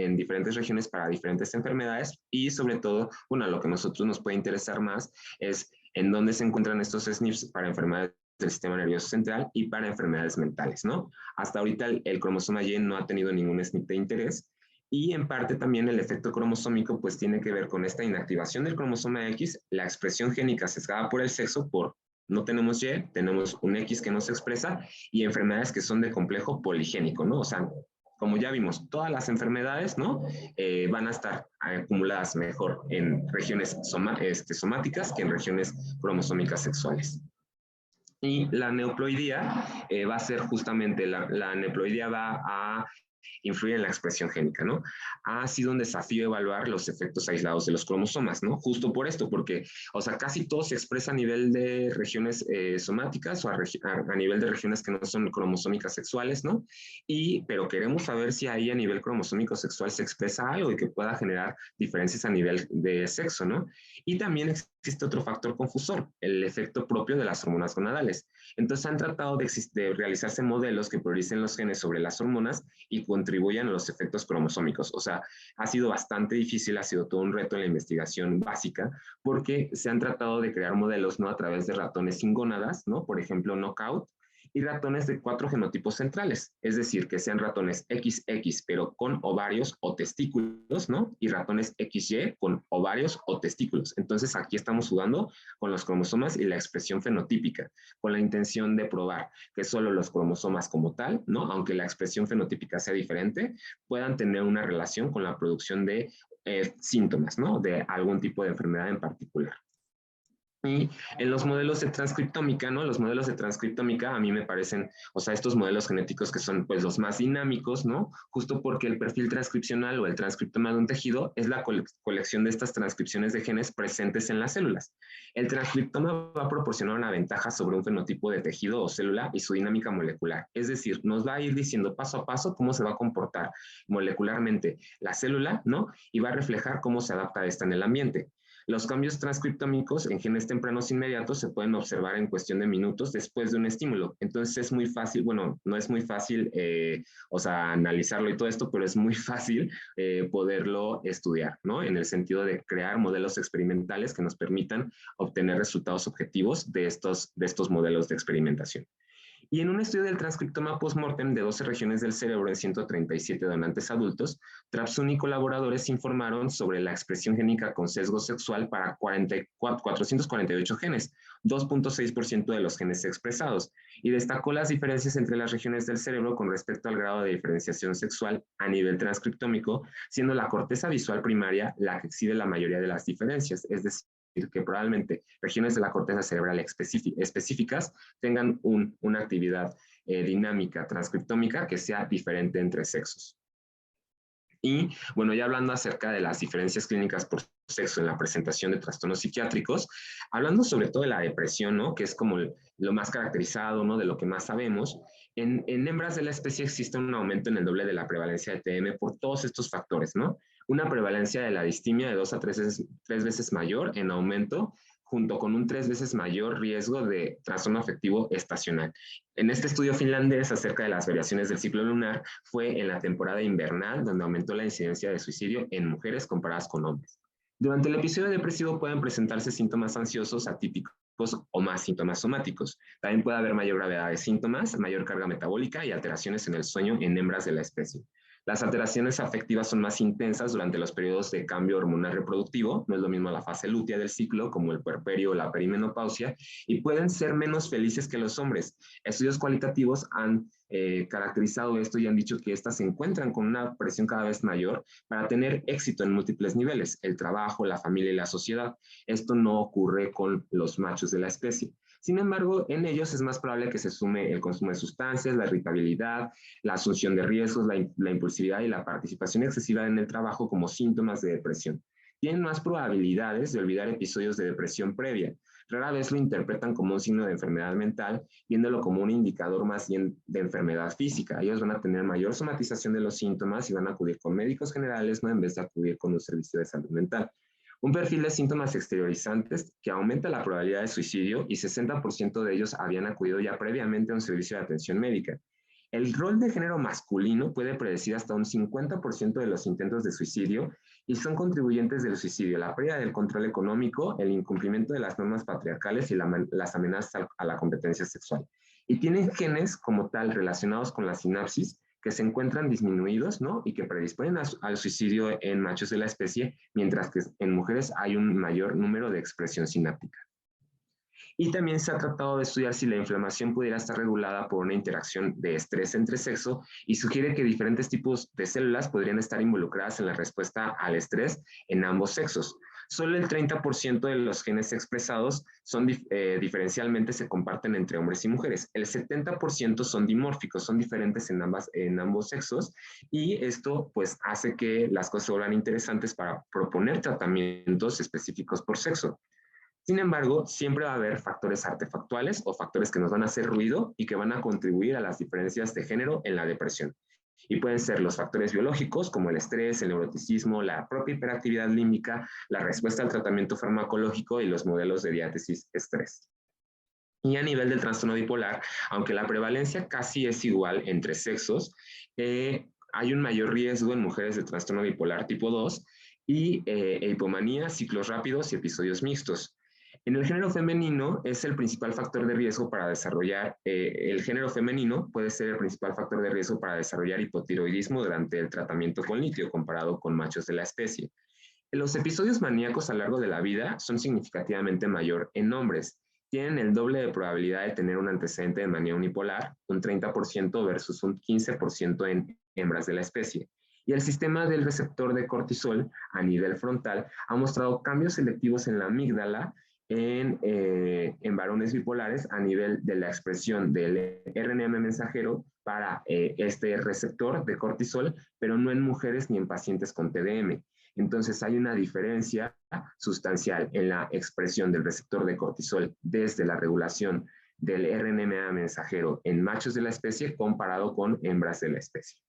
regiones para diferentes enfermedades y sobre todo, bueno, a lo que a nosotros nos puede interesar más es en dónde se encuentran estos SNPs para enfermedades del sistema nervioso central y para enfermedades mentales, ¿no? Hasta ahorita el cromosoma Y no ha tenido ningún SNP de interés, y en parte también el efecto cromosómico pues tiene que ver con esta inactivación del cromosoma X, la expresión génica sesgada por el sexo, por no tenemos Y, tenemos un X que no se expresa, y enfermedades que son de complejo poligénico, ¿no? O sea, como ya vimos, todas las enfermedades, ¿no? Van a estar acumuladas mejor en regiones somáticas que en regiones cromosómicas sexuales. Y la neoploidía va a ser justamente, la neoploidía va a influye en la expresión génica, ¿no? Ha sido un desafío evaluar los efectos aislados de los cromosomas, ¿no? Justo por esto, porque, o sea, casi todo se expresa a nivel de regiones somáticas o a nivel de regiones que no son cromosómicas sexuales, ¿no? Pero queremos saber si ahí a nivel cromosómico sexual se expresa algo y que pueda generar diferencias a nivel de sexo, ¿no? Y también existe otro factor confusor, el efecto propio de las hormonas gonadales. Entonces han tratado de realizarse modelos que prioricen los genes sobre las hormonas y contribuyan a los efectos cromosómicos. O sea, ha sido bastante difícil, ha sido todo un reto en la investigación básica, porque se han tratado de crear modelos, ¿no? A través de ratones sin gónadas, ¿no? Por ejemplo, knockout, y ratones de 4 genotipos centrales, es decir, que sean ratones XX, pero con ovarios o testículos, ¿no? Y ratones XY con ovarios o testículos. Entonces, aquí estamos jugando con los cromosomas y la expresión fenotípica, con la intención de probar que solo los cromosomas como tal, ¿no? Aunque la expresión fenotípica sea diferente, puedan tener una relación con la producción de síntomas, ¿no? De algún tipo de enfermedad en particular. Y en los modelos de transcriptómica, ¿no? Los modelos de transcriptómica a mí me parecen, o sea, estos modelos genéticos que son pues los más dinámicos, ¿no? Justo porque el perfil transcripcional o el transcriptoma de un tejido es la colección de estas transcripciones de genes presentes en las células. El transcriptoma va a proporcionar una ventaja sobre un fenotipo de tejido o célula y su dinámica molecular. Es decir, nos va a ir diciendo paso a paso cómo se va a comportar molecularmente la célula, ¿no? Y va a reflejar cómo se adapta a esta en el ambiente. Los cambios transcriptómicos en genes tempranos inmediatos se pueden observar en cuestión de minutos después de un estímulo. Entonces es muy fácil, bueno, no es muy fácil, o sea, analizarlo y todo esto, pero es muy fácil poderlo estudiar, ¿no? En el sentido de crear modelos experimentales que nos permitan obtener resultados objetivos de estos modelos de experimentación. Y en un estudio del transcriptoma postmortem de 12 regiones del cerebro en 137 donantes adultos, Trabzon y colaboradores informaron sobre la expresión génica con sesgo sexual para 448 genes, 2.6% de los genes expresados, y destacó las diferencias entre las regiones del cerebro con respecto al grado de diferenciación sexual a nivel transcriptómico, siendo la corteza visual primaria la que exhibe la mayoría de las diferencias, es decir, que probablemente regiones de la corteza cerebral específicas tengan una actividad dinámica transcriptómica que sea diferente entre sexos. Y bueno, ya hablando acerca de las diferencias clínicas por sexo en la presentación de trastornos psiquiátricos, hablando sobre todo de la depresión, ¿no? Que es como lo más caracterizado, ¿no? De lo que más sabemos, en hembras de la especie existe un aumento en el doble de la prevalencia de TM por todos estos factores, ¿no? Una prevalencia de la distimia de 2 a 3 veces mayor en aumento, junto con un 3 veces mayor riesgo de trastorno afectivo estacional. En este estudio finlandés acerca de las variaciones del ciclo lunar fue en la temporada invernal donde aumentó la incidencia de suicidio en mujeres comparadas con hombres. Durante el episodio depresivo pueden presentarse síntomas ansiosos atípicos o más síntomas somáticos. También puede haber mayor gravedad de síntomas, mayor carga metabólica y alteraciones en el sueño en hembras de la especie. Las alteraciones afectivas son más intensas durante los periodos de cambio hormonal reproductivo, no es lo mismo la fase lútea del ciclo como el puerperio o la perimenopausia, y pueden ser menos felices que los hombres. Estudios cualitativos han caracterizado esto y han dicho que éstas se encuentran con una presión cada vez mayor para tener éxito en múltiples niveles, el trabajo, la familia y la sociedad. Esto no ocurre con los machos de la especie. Sin embargo, en ellos es más probable que se sume el consumo de sustancias, la irritabilidad, la asunción de riesgos, la impulsividad y la participación excesiva en el trabajo como síntomas de depresión. Tienen más probabilidades de olvidar episodios de depresión previa. Rara vez lo interpretan como un signo de enfermedad mental, viéndolo como un indicador más bien de enfermedad física. Ellos van a tener mayor somatización de los síntomas y van a acudir con médicos generales, ¿no?, en vez de acudir con un servicio de salud mental. Un perfil de síntomas exteriorizantes que aumenta la probabilidad de suicidio y 60% de ellos habían acudido ya previamente a un servicio de atención médica. El rol de género masculino puede predecir hasta un 50% de los intentos de suicidio y son contribuyentes del suicidio, la pérdida del control económico, el incumplimiento de las normas patriarcales y las amenazas a la competencia sexual. Y tienen genes como tal relacionados con la sinapsis que se encuentran disminuidos, ¿no?, y que predisponen al suicidio en machos de la especie, mientras que en mujeres hay un mayor número de expresión sináptica. Y también se ha tratado de estudiar si la inflamación pudiera estar regulada por una interacción de estrés entre sexo y sugiere que diferentes tipos de células podrían estar involucradas en la respuesta al estrés en ambos sexos. Solo el 30% de los genes expresados diferencialmente se comparten entre hombres y mujeres. El 70% son dimórficos, son diferentes en ambos sexos, y esto pues hace que las cosas se vuelvan interesantes para proponer tratamientos específicos por sexo. Sin embargo, siempre va a haber factores artefactuales o factores que nos van a hacer ruido y que van a contribuir a las diferencias de género en la depresión. Y pueden ser los factores biológicos como el estrés, el neuroticismo, la propia hiperactividad límbica, la respuesta al tratamiento farmacológico y los modelos de diátesis-estrés. Y a nivel del trastorno bipolar, aunque la prevalencia casi es igual entre sexos, hay un mayor riesgo en mujeres de trastorno bipolar tipo 2 y hipomanía, ciclos rápidos y episodios mixtos. En el género femenino es el principal factor de riesgo para desarrollar, el género femenino puede ser el principal factor de riesgo para desarrollar hipotiroidismo durante el tratamiento con litio comparado con machos de la especie. Los episodios maníacos a lo largo de la vida son significativamente mayor en hombres. Tienen el doble de probabilidad de tener un antecedente de manía unipolar, un 30% versus un 15% en hembras de la especie. Y el sistema del receptor de cortisol a nivel frontal ha mostrado cambios selectivos en la amígdala en varones bipolares a nivel de la expresión del RNM mensajero para este receptor de cortisol, pero no en mujeres ni en pacientes con TDM. Entonces hay una diferencia sustancial en la expresión del receptor de cortisol desde la regulación del RNMA mensajero en machos de la especie comparado con hembras de la especie.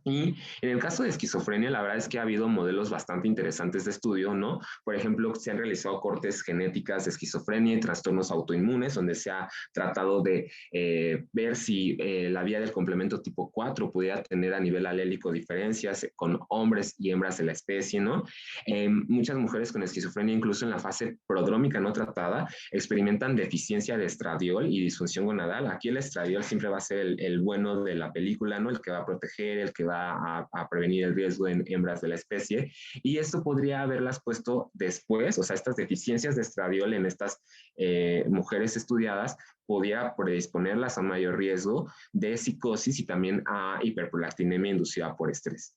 Y en el caso de esquizofrenia, la verdad es que ha habido modelos bastante interesantes de estudio, ¿no? Por ejemplo, se han realizado cortes genéticas de esquizofrenia y trastornos autoinmunes, donde se ha tratado de ver si la vía del complemento tipo 4 pudiera tener a nivel alélico diferencias con hombres y hembras de la especie, ¿no? Muchas mujeres con esquizofrenia, incluso en la fase prodrómica no tratada, experimentan deficiencia de estradiol y disfunción gonadal. Aquí el estradiol siempre va a ser el bueno de la película, ¿no? El que va a proteger, el que va a prevenir el riesgo en hembras de la especie, y esto podría haberlas puesto después, o sea, estas deficiencias de estradiol en estas mujeres estudiadas podía predisponerlas a mayor riesgo de psicosis y también a hiperprolactinemia inducida por estrés.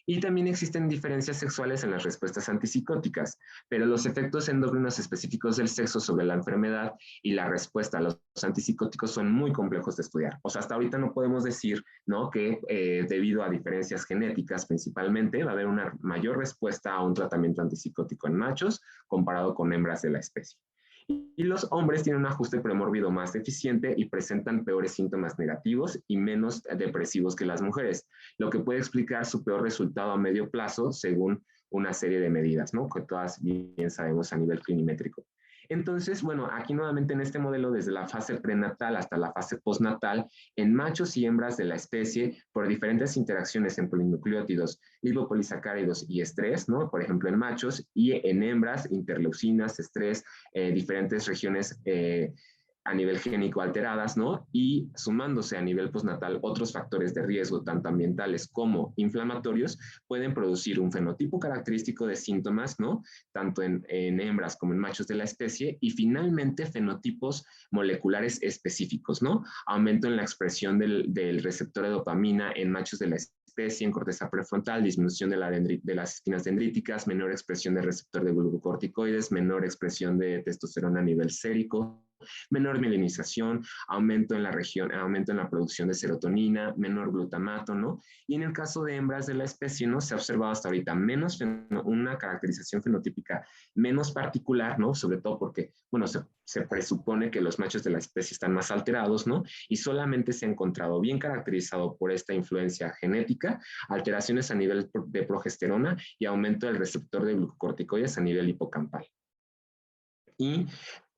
Y también existen diferencias sexuales en las respuestas antipsicóticas, pero los efectos endocrinos específicos del sexo sobre la enfermedad y la respuesta a los antipsicóticos son muy complejos de estudiar. O sea, hasta ahorita no podemos decir, ¿no?, que debido a diferencias genéticas principalmente va a haber una mayor respuesta a un tratamiento antipsicótico en machos comparado con hembras de la especie. Y los hombres tienen un ajuste premórbido más deficiente y presentan peores síntomas negativos y menos depresivos que las mujeres, lo que puede explicar su peor resultado a medio plazo según una serie de medidas, ¿no?, que todas bien sabemos a nivel clinimétrico. Entonces, bueno, aquí nuevamente en este modelo, desde la fase prenatal hasta la fase postnatal, en machos y hembras de la especie, por diferentes interacciones en polinucleótidos, lipopolisacáridos y estrés, ¿no? Por ejemplo, en machos, y en hembras, interleucinas, estrés, diferentes regiones a nivel génico alteradas, ¿no? Y sumándose a nivel postnatal otros factores de riesgo, tanto ambientales como inflamatorios, pueden producir un fenotipo característico de síntomas, ¿no? Tanto en hembras como en machos de la especie, y finalmente fenotipos moleculares específicos, ¿no? Aumento en la expresión del receptor de dopamina en machos de la especie, en corteza prefrontal, disminución de las espinas dendríticas, menor expresión del receptor de glucocorticoides, menor expresión de testosterona a nivel sérico, menor mielinización, aumento en la producción de serotonina, menor glutamato, ¿no? Y en el caso de hembras de la especie, ¿no? Se ha observado hasta ahorita una caracterización fenotípica menos particular, ¿no? Sobre todo porque, bueno, se presupone que los machos de la especie están más alterados, ¿no? Y solamente se ha encontrado bien caracterizado por esta influencia genética, alteraciones a nivel de progesterona y aumento del receptor de glucocorticoides a nivel hipocampal. Y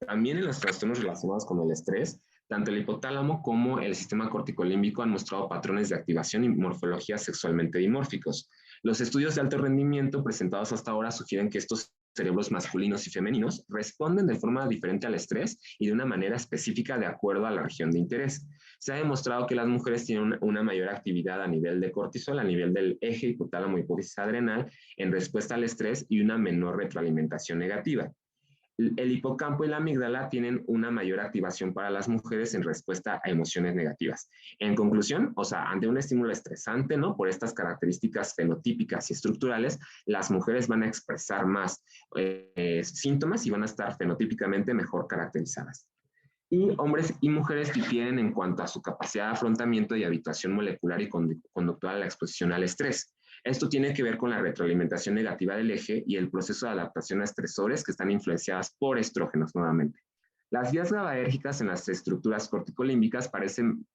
también en los trastornos relacionados con el estrés, tanto el hipotálamo como el sistema corticolímbico han mostrado patrones de activación y morfología sexualmente dimórficos. Los estudios de alto rendimiento presentados hasta ahora sugieren que estos cerebros masculinos y femeninos responden de forma diferente al estrés y de una manera específica de acuerdo a la región de interés. Se ha demostrado que las mujeres tienen una mayor actividad a nivel de cortisol, a nivel del eje hipotálamo hipófisis adrenal, en respuesta al estrés y una menor retroalimentación negativa. El hipocampo y la amígdala tienen una mayor activación para las mujeres en respuesta a emociones negativas. En conclusión, o sea, ante un estímulo estresante, ¿no? Por estas características fenotípicas y estructurales, las mujeres van a expresar más síntomas y van a estar fenotípicamente mejor caracterizadas. Y hombres y mujeres difieren en cuanto a su capacidad de afrontamiento y habituación molecular y conductual a la exposición al estrés. Esto tiene que ver con la retroalimentación negativa del eje y el proceso de adaptación a estresores que están influenciadas por estrógenos nuevamente. Las vías GABAérgicas en las estructuras corticolímbicas parecen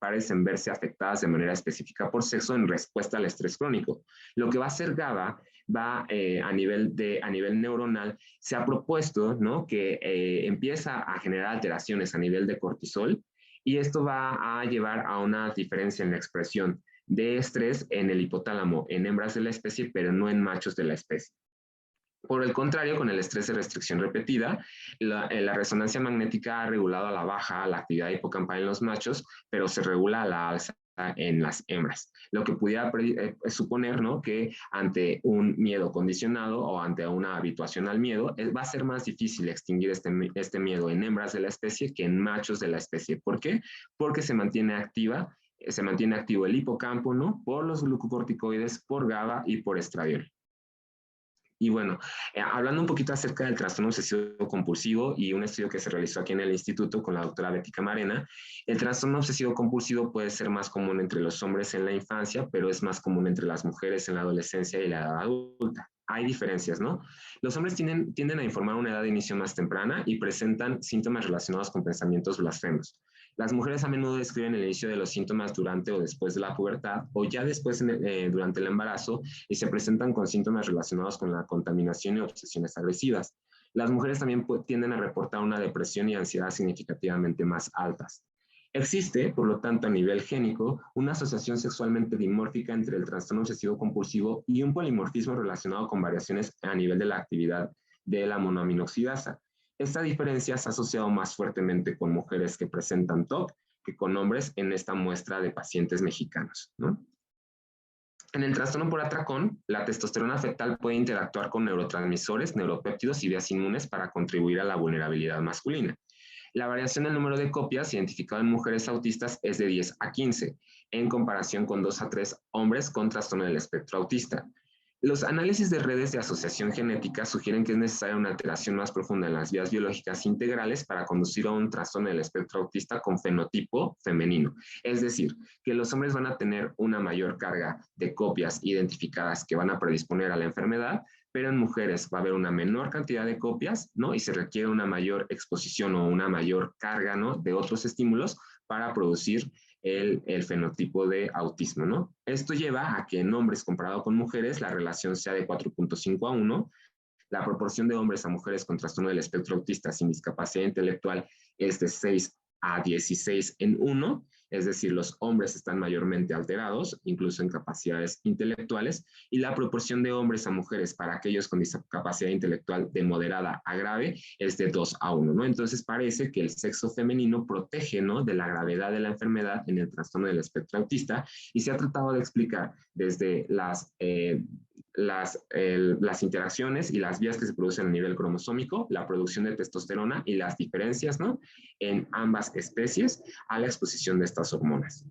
verse afectadas de manera específica por sexo en respuesta al estrés crónico. Lo que va a hacer GABA a nivel neuronal, se ha propuesto, ¿no? Que empieza a generar alteraciones a nivel de cortisol y esto va a llevar a una diferencia en la expresión de estrés en el hipotálamo, en hembras de la especie, pero no en machos de la especie. Por el contrario, con el estrés de restricción repetida, la resonancia magnética ha regulado a la baja la actividad hipocampal en los machos, pero se regula a la alza en las hembras, lo que pudiera suponer, ¿no? Que ante un miedo condicionado o ante una habituación al miedo, va a ser más difícil extinguir este miedo en hembras de la especie que en machos de la especie. ¿Por qué? Porque se mantiene activo el hipocampo, ¿no? Por los glucocorticoides, por GABA y por estradiol. Y bueno, hablando un poquito acerca del trastorno obsesivo compulsivo y un estudio que se realizó aquí en el instituto con la doctora Betty Camarena, el trastorno obsesivo compulsivo puede ser más común entre los hombres en la infancia, pero es más común entre las mujeres en la adolescencia y la edad adulta. Hay diferencias, ¿no? Los hombres tienden a informar una edad de inicio más temprana y presentan síntomas relacionados con pensamientos blasfemos. Las mujeres a menudo describen el inicio de los síntomas durante o después de la pubertad o ya después durante el embarazo y se presentan con síntomas relacionados con la contaminación y obsesiones agresivas. Las mujeres también tienden a reportar una depresión y ansiedad significativamente más altas. Existe, por lo tanto, a nivel génico, una asociación sexualmente dimórfica entre el trastorno obsesivo compulsivo y un polimorfismo relacionado con variaciones a nivel de la actividad de la monoaminoxidasa. Esta diferencia se ha asociado más fuertemente con mujeres que presentan TOC que con hombres en esta muestra de pacientes mexicanos, ¿no? En el trastorno por atracón, la testosterona fetal puede interactuar con neurotransmisores, neuropéptidos y vías inmunes para contribuir a la vulnerabilidad masculina. La variación del número de copias identificado en mujeres autistas es de 10 a 15, en comparación con 2 a 3 hombres con trastorno del espectro autista. Los análisis de redes de asociación genética sugieren que es necesaria una alteración más profunda en las vías biológicas integrales para conducir a un trastorno del espectro autista con fenotipo femenino. Es decir, que los hombres van a tener una mayor carga de copias identificadas que van a predisponer a la enfermedad, pero en mujeres va a haber una menor cantidad de copias, ¿no? Y se requiere una mayor exposición o una mayor carga, ¿no? De otros estímulos para producir el fenotipo de autismo, ¿no? Esto lleva a que en hombres comparado con mujeres la relación sea de 4.5 a 1, la proporción de hombres a mujeres con trastorno del espectro autista sin discapacidad intelectual es de 6 a 16 en 1, es decir, los hombres están mayormente alterados, incluso en capacidades intelectuales, y la proporción de hombres a mujeres para aquellos con discapacidad intelectual de moderada a grave es de 2 a 1, ¿no? Entonces parece que el sexo femenino protege, ¿no?, de la gravedad de la enfermedad en el trastorno del espectro autista, y se ha tratado de explicar desde las interacciones y las vías que se producen a nivel cromosómico, la producción de testosterona y las diferencias, ¿no?, en ambas especies a la exposición de estas hormonas.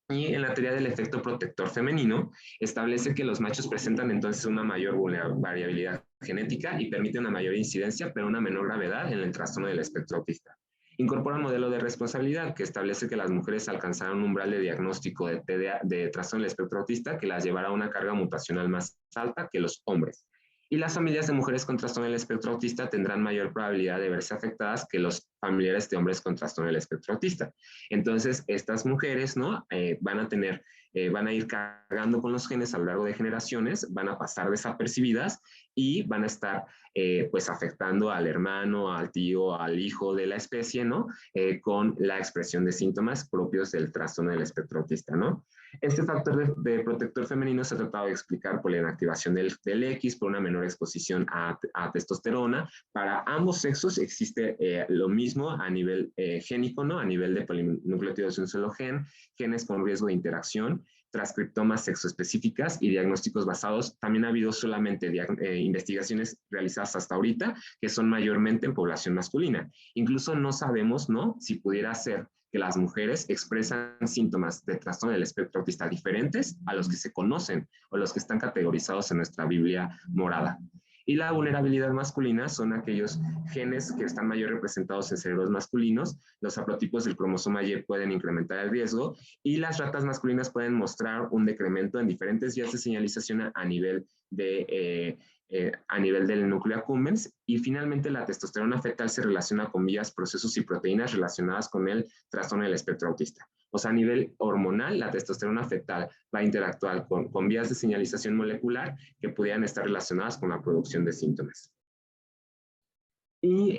Y en la teoría del efecto protector femenino, establece que los machos presentan entonces una mayor variabilidad genética y permite una mayor incidencia, pero una menor gravedad en el trastorno del espectro autista. Incorpora un modelo de responsabilidad que establece que las mujeres alcanzarán un umbral de diagnóstico de trastorno del espectro autista que las llevará a una carga mutacional más alta que los hombres. Y las familias de mujeres con trastorno del espectro autista tendrán mayor probabilidad de verse afectadas que los familiares de hombres con trastorno del espectro autista. Entonces, estas mujeres, ¿no?, van a ir cargando con los genes a lo largo de generaciones, van a pasar desapercibidas y van a estar pues afectando al hermano, al tío, al hijo de la especie, ¿no?, con la expresión de síntomas propios del trastorno del espectro autista, ¿no? Este factor de protector femenino se ha tratado de explicar por la inactivación del X, por una menor exposición a testosterona. Para ambos sexos existe lo mismo a nivel génico, ¿no?, a nivel de polinucleótidos de un solo gen, genes con riesgo de interacción, transcriptomas sexoespecíficas y diagnósticos basados. También ha habido solamente investigaciones realizadas hasta ahorita que son mayormente en población masculina. Incluso no sabemos, ¿no?, si pudiera ser que las mujeres expresan síntomas de trastorno del espectro autista diferentes a los que se conocen o los que están categorizados en nuestra Biblia morada. Y la vulnerabilidad masculina son aquellos genes que están mayor representados en cerebros masculinos. Los haplotipos del cromosoma Y pueden incrementar el riesgo y las ratas masculinas pueden mostrar un decremento en diferentes vías de señalización a nivel del núcleo accumbens. Y finalmente la testosterona fetal se relaciona con vías, procesos y proteínas relacionadas con el trastorno del espectro autista. O sea, a nivel hormonal, la testosterona fetal va a interactuar con vías de señalización molecular que pudieran estar relacionadas con la producción de síntomas. Y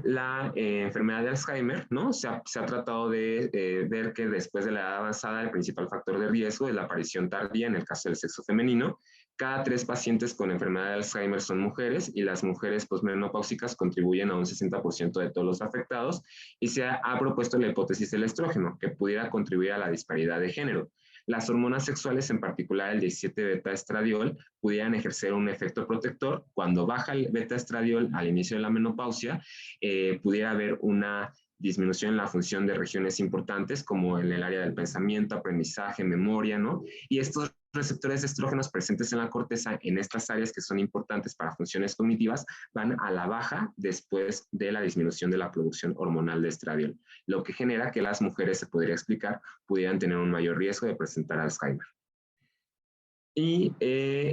la enfermedad de Alzheimer, ¿no? Se ha tratado de ver que después de la edad avanzada el principal factor de riesgo es la aparición tardía en el caso del sexo femenino. Cada 3 pacientes con enfermedad de Alzheimer son mujeres y las mujeres posmenopáusicas contribuyen a un 60% de todos los afectados y se ha propuesto la hipótesis del estrógeno que pudiera contribuir a la disparidad de género. Las hormonas sexuales, en particular el 17-beta-estradiol, pudieran ejercer un efecto protector. Cuando baja el beta-estradiol al inicio de la menopausia, pudiera haber una disminución en la función de regiones importantes como en el área del pensamiento, aprendizaje, memoria, ¿no? Y estos receptores de estrógenos presentes en la corteza, en estas áreas que son importantes para funciones cognitivas, van a la baja después de la disminución de la producción hormonal de estradiol, lo que genera que las mujeres, se podría explicar, pudieran tener un mayor riesgo de presentar Alzheimer. Y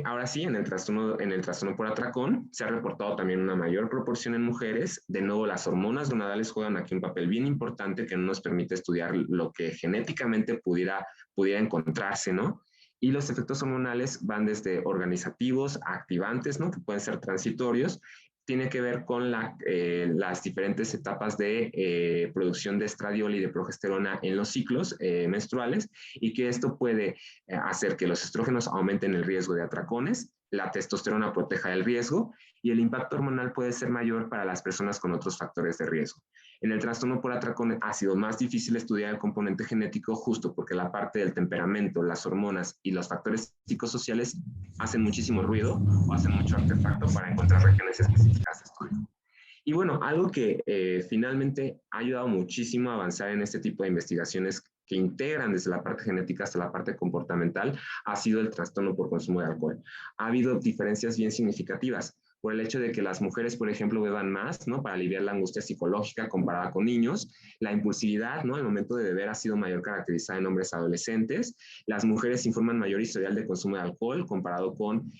ahora sí, en el trastorno por atracón, se ha reportado también una mayor proporción en mujeres. De nuevo, las hormonas gonadales juegan aquí un papel bien importante que no nos permite estudiar lo que genéticamente pudiera encontrarse, ¿no? Y los efectos hormonales van desde organizativos, activantes, ¿no?, que pueden ser transitorios. Tiene que ver con las diferentes etapas de producción de estradiol y de progesterona en los ciclos menstruales, y que esto puede hacer que los estrógenos aumenten el riesgo de atracones, la testosterona proteja del riesgo y el impacto hormonal puede ser mayor para las personas con otros factores de riesgo. En el trastorno por atracón ha sido más difícil estudiar el componente genético justo porque la parte del temperamento, las hormonas y los factores psicosociales hacen muchísimo ruido o hacen mucho artefacto para encontrar regiones específicas de estudio. Y bueno, algo que finalmente ha ayudado muchísimo a avanzar en este tipo de investigaciones que integran desde la parte genética hasta la parte comportamental ha sido el trastorno por consumo de alcohol. Ha habido diferencias bien significativas por el hecho de que las mujeres, por ejemplo, beban más, ¿no?, para aliviar la angustia psicológica comparada con niños. La impulsividad, ¿no?, al momento de beber ha sido mayor caracterizada en hombres adolescentes. Las mujeres informan mayor historial de consumo de alcohol comparado con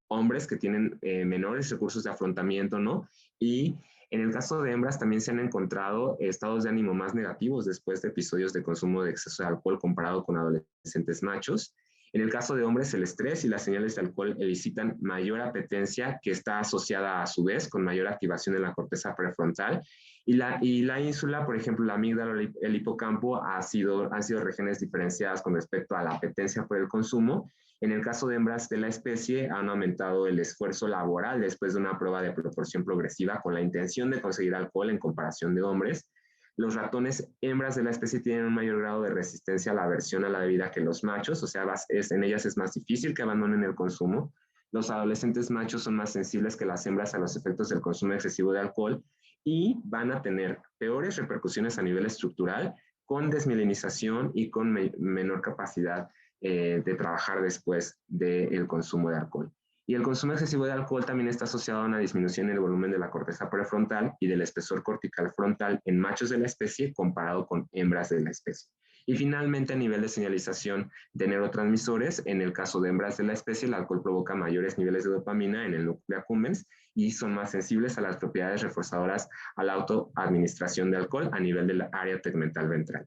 hombres que tienen menores recursos de afrontamiento, ¿no? Y en el caso de hembras también se han encontrado estados de ánimo más negativos después de episodios de consumo de exceso de alcohol comparado con adolescentes machos. En el caso de hombres, el estrés y las señales de alcohol elicitan mayor apetencia que está asociada a su vez con mayor activación en la corteza prefrontal Y la ínsula, por ejemplo, la amígdala o el hipocampo han sido regiones diferenciadas con respecto a la apetencia por el consumo. En el caso de hembras de la especie, han aumentado el esfuerzo laboral después de una prueba de proporción progresiva con la intención de conseguir alcohol en comparación de hombres. Los ratones hembras de la especie tienen un mayor grado de resistencia a la aversión a la bebida que los machos, o sea, en ellas es más difícil que abandonen el consumo. Los adolescentes machos son más sensibles que las hembras a los efectos del consumo excesivo de alcohol y van a tener peores repercusiones a nivel estructural con desmielinización y con menor capacidad de trabajar después del consumo de alcohol. Y el consumo excesivo de alcohol también está asociado a una disminución en el volumen de la corteza prefrontal y del espesor cortical frontal en machos de la especie comparado con hembras de la especie. Y finalmente, a nivel de señalización de neurotransmisores, en el caso de hembras de la especie, el alcohol provoca mayores niveles de dopamina en el núcleo accumbens y son más sensibles a las propiedades reforzadoras a la autoadministración de alcohol a nivel del área tegmental ventral.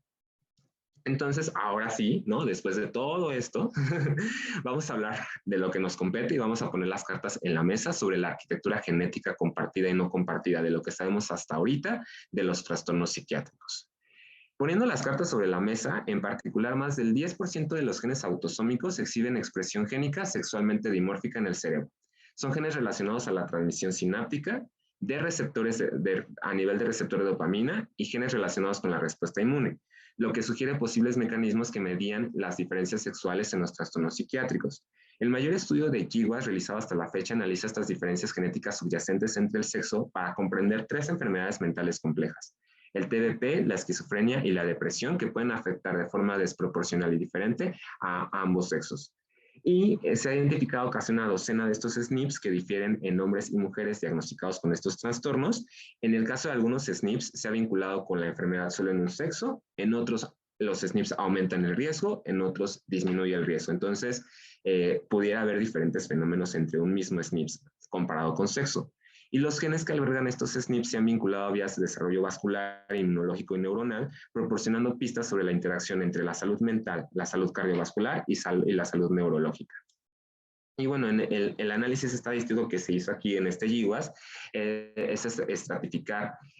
Entonces, ahora sí, ¿no? Después de todo esto, vamos a hablar de lo que nos compete y vamos a poner las cartas en la mesa sobre la arquitectura genética compartida y no compartida, de lo que sabemos hasta ahorita de los trastornos psiquiátricos. Poniendo las cartas sobre la mesa, en particular, más del 10% de los genes autosómicos exhiben expresión génica sexualmente dimórfica en el cerebro. Son genes relacionados a la transmisión sináptica, de receptores a nivel de receptor de dopamina y genes relacionados con la respuesta inmune, lo que sugiere posibles mecanismos que medían las diferencias sexuales en los trastornos psiquiátricos. El mayor estudio de GWAS realizado hasta la fecha analiza estas diferencias genéticas subyacentes entre el sexo para comprender 3 enfermedades mentales complejas: el TDP, la esquizofrenia y la depresión, que pueden afectar de forma desproporcional y diferente a ambos sexos. Y se ha identificado casi una docena de estos SNPs que difieren en hombres y mujeres diagnosticados con estos trastornos. En el caso de algunos SNPs se ha vinculado con la enfermedad solo en un sexo, en otros los SNPs aumentan el riesgo, en otros disminuye el riesgo. Entonces, pudiera haber diferentes fenómenos entre un mismo SNP comparado con sexo. Y los genes que albergan estos SNPs se han vinculado a vías de desarrollo vascular, inmunológico y neuronal, proporcionando pistas sobre la interacción entre la salud mental, la salud cardiovascular y la salud neurológica. Y bueno, en el análisis estadístico que se hizo aquí en este GWAS es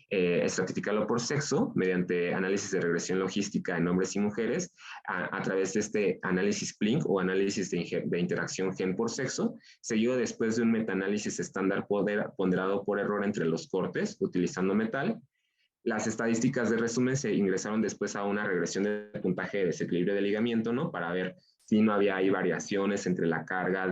estratificarlo por sexo mediante análisis de regresión logística en hombres y mujeres a través de este análisis PLINK o análisis de interacción gen por sexo, seguido después de un metaanálisis estándar ponderado por error entre los cortes utilizando metal. Las estadísticas de resumen se ingresaron después a una regresión de puntaje de desequilibrio de ligamiento, ¿no? Para ver si no había ahí variaciones entre la carga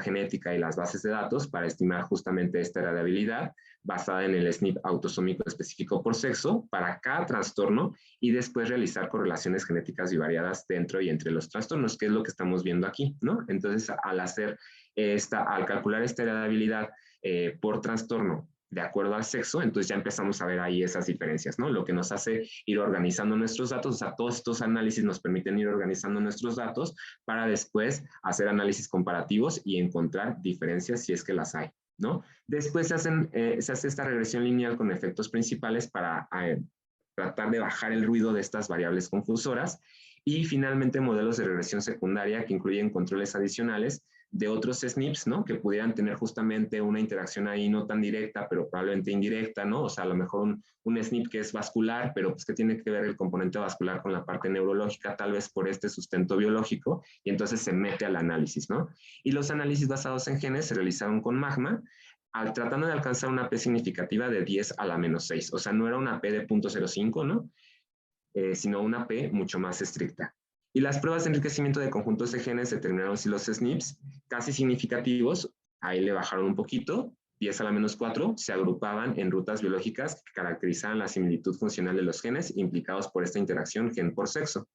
genética y las bases de datos para estimar justamente esta heredabilidad basada en el SNP autosómico específico por sexo para cada trastorno y después realizar correlaciones genéticas bivariadas dentro y entre los trastornos, que es lo que estamos viendo aquí, ¿no? Entonces, al calcular esta heredabilidad por trastorno de acuerdo al sexo, entonces ya empezamos a ver ahí esas diferencias, ¿no? Lo que nos hace ir organizando nuestros datos, o sea, todos estos análisis nos permiten ir organizando nuestros datos para después hacer análisis comparativos y encontrar diferencias si es que las hay, ¿no? Después se hace esta regresión lineal con efectos principales para tratar de bajar el ruido de estas variables confusoras y finalmente modelos de regresión secundaria que incluyen controles adicionales de otros SNPs, ¿no? Que pudieran tener justamente una interacción ahí no tan directa, pero probablemente indirecta, ¿no? O sea, a lo mejor un SNP que es vascular, pero pues que tiene que ver el componente vascular con la parte neurológica, tal vez por este sustento biológico, y entonces se mete al análisis, ¿no? Y los análisis basados en genes se realizaron con MAGMA, tratando de alcanzar una P significativa de 10 a la menos 6. O sea, no era una P de 0.05, ¿no? Sino una P mucho más estricta. Y las pruebas de enriquecimiento de conjuntos de genes determinaron si los SNPs casi significativos, ahí le bajaron un poquito, 10 a la menos 4, se agrupaban en rutas biológicas que caracterizaban la similitud funcional de los genes implicados por esta interacción gen por sexo.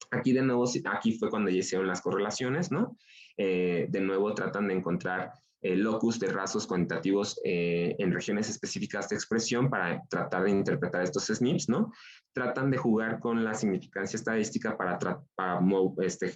Aquí de nuevo, aquí fue cuando ya hicieron las correlaciones, ¿no? De nuevo tratan de encontrar locus de rasgos cuantitativos en regiones específicas de expresión para tratar de interpretar estos SNPs, ¿no? Tratan de jugar con la significancia estadística para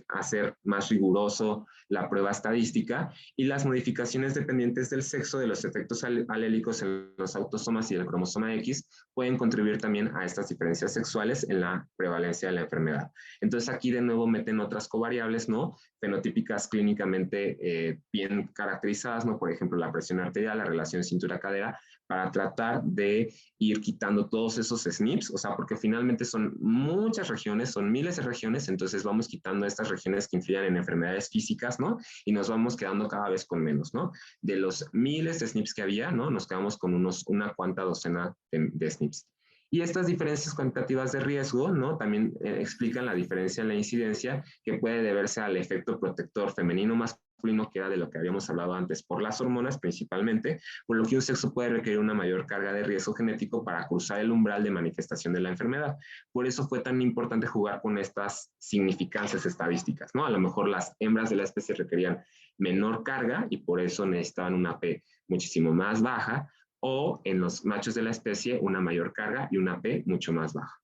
hacer más riguroso la prueba estadística y las modificaciones dependientes del sexo de los efectos alélicos en los autosomas y el cromosoma X pueden contribuir también a estas diferencias sexuales en la prevalencia de la enfermedad. Entonces aquí de nuevo meten otras covariables, ¿no? Fenotípicas clínicamente bien caracterizadas cosas, ¿no? Por ejemplo, la presión arterial, la relación cintura-cadera, para tratar de ir quitando todos esos SNPs, o sea, porque finalmente son muchas regiones, son miles de regiones, entonces vamos quitando estas regiones que influyen en enfermedades físicas, ¿no? Y nos vamos quedando cada vez con menos, ¿no? De los miles de SNPs que había, ¿no? Nos quedamos con una cuanta docena de SNPs. Y estas diferencias cuantitativas de riesgo, ¿no? También explican la diferencia en la incidencia que puede deberse al efecto protector femenino-masculino, que era de lo que habíamos hablado antes, por las hormonas principalmente, por lo que un sexo puede requerir una mayor carga de riesgo genético para cruzar el umbral de manifestación de la enfermedad. Por eso fue tan importante jugar con estas significancias estadísticas, ¿no? A lo mejor las hembras de la especie requerían menor carga y por eso necesitaban una P muchísimo más baja, o en los machos de la especie una mayor carga y una P mucho más baja.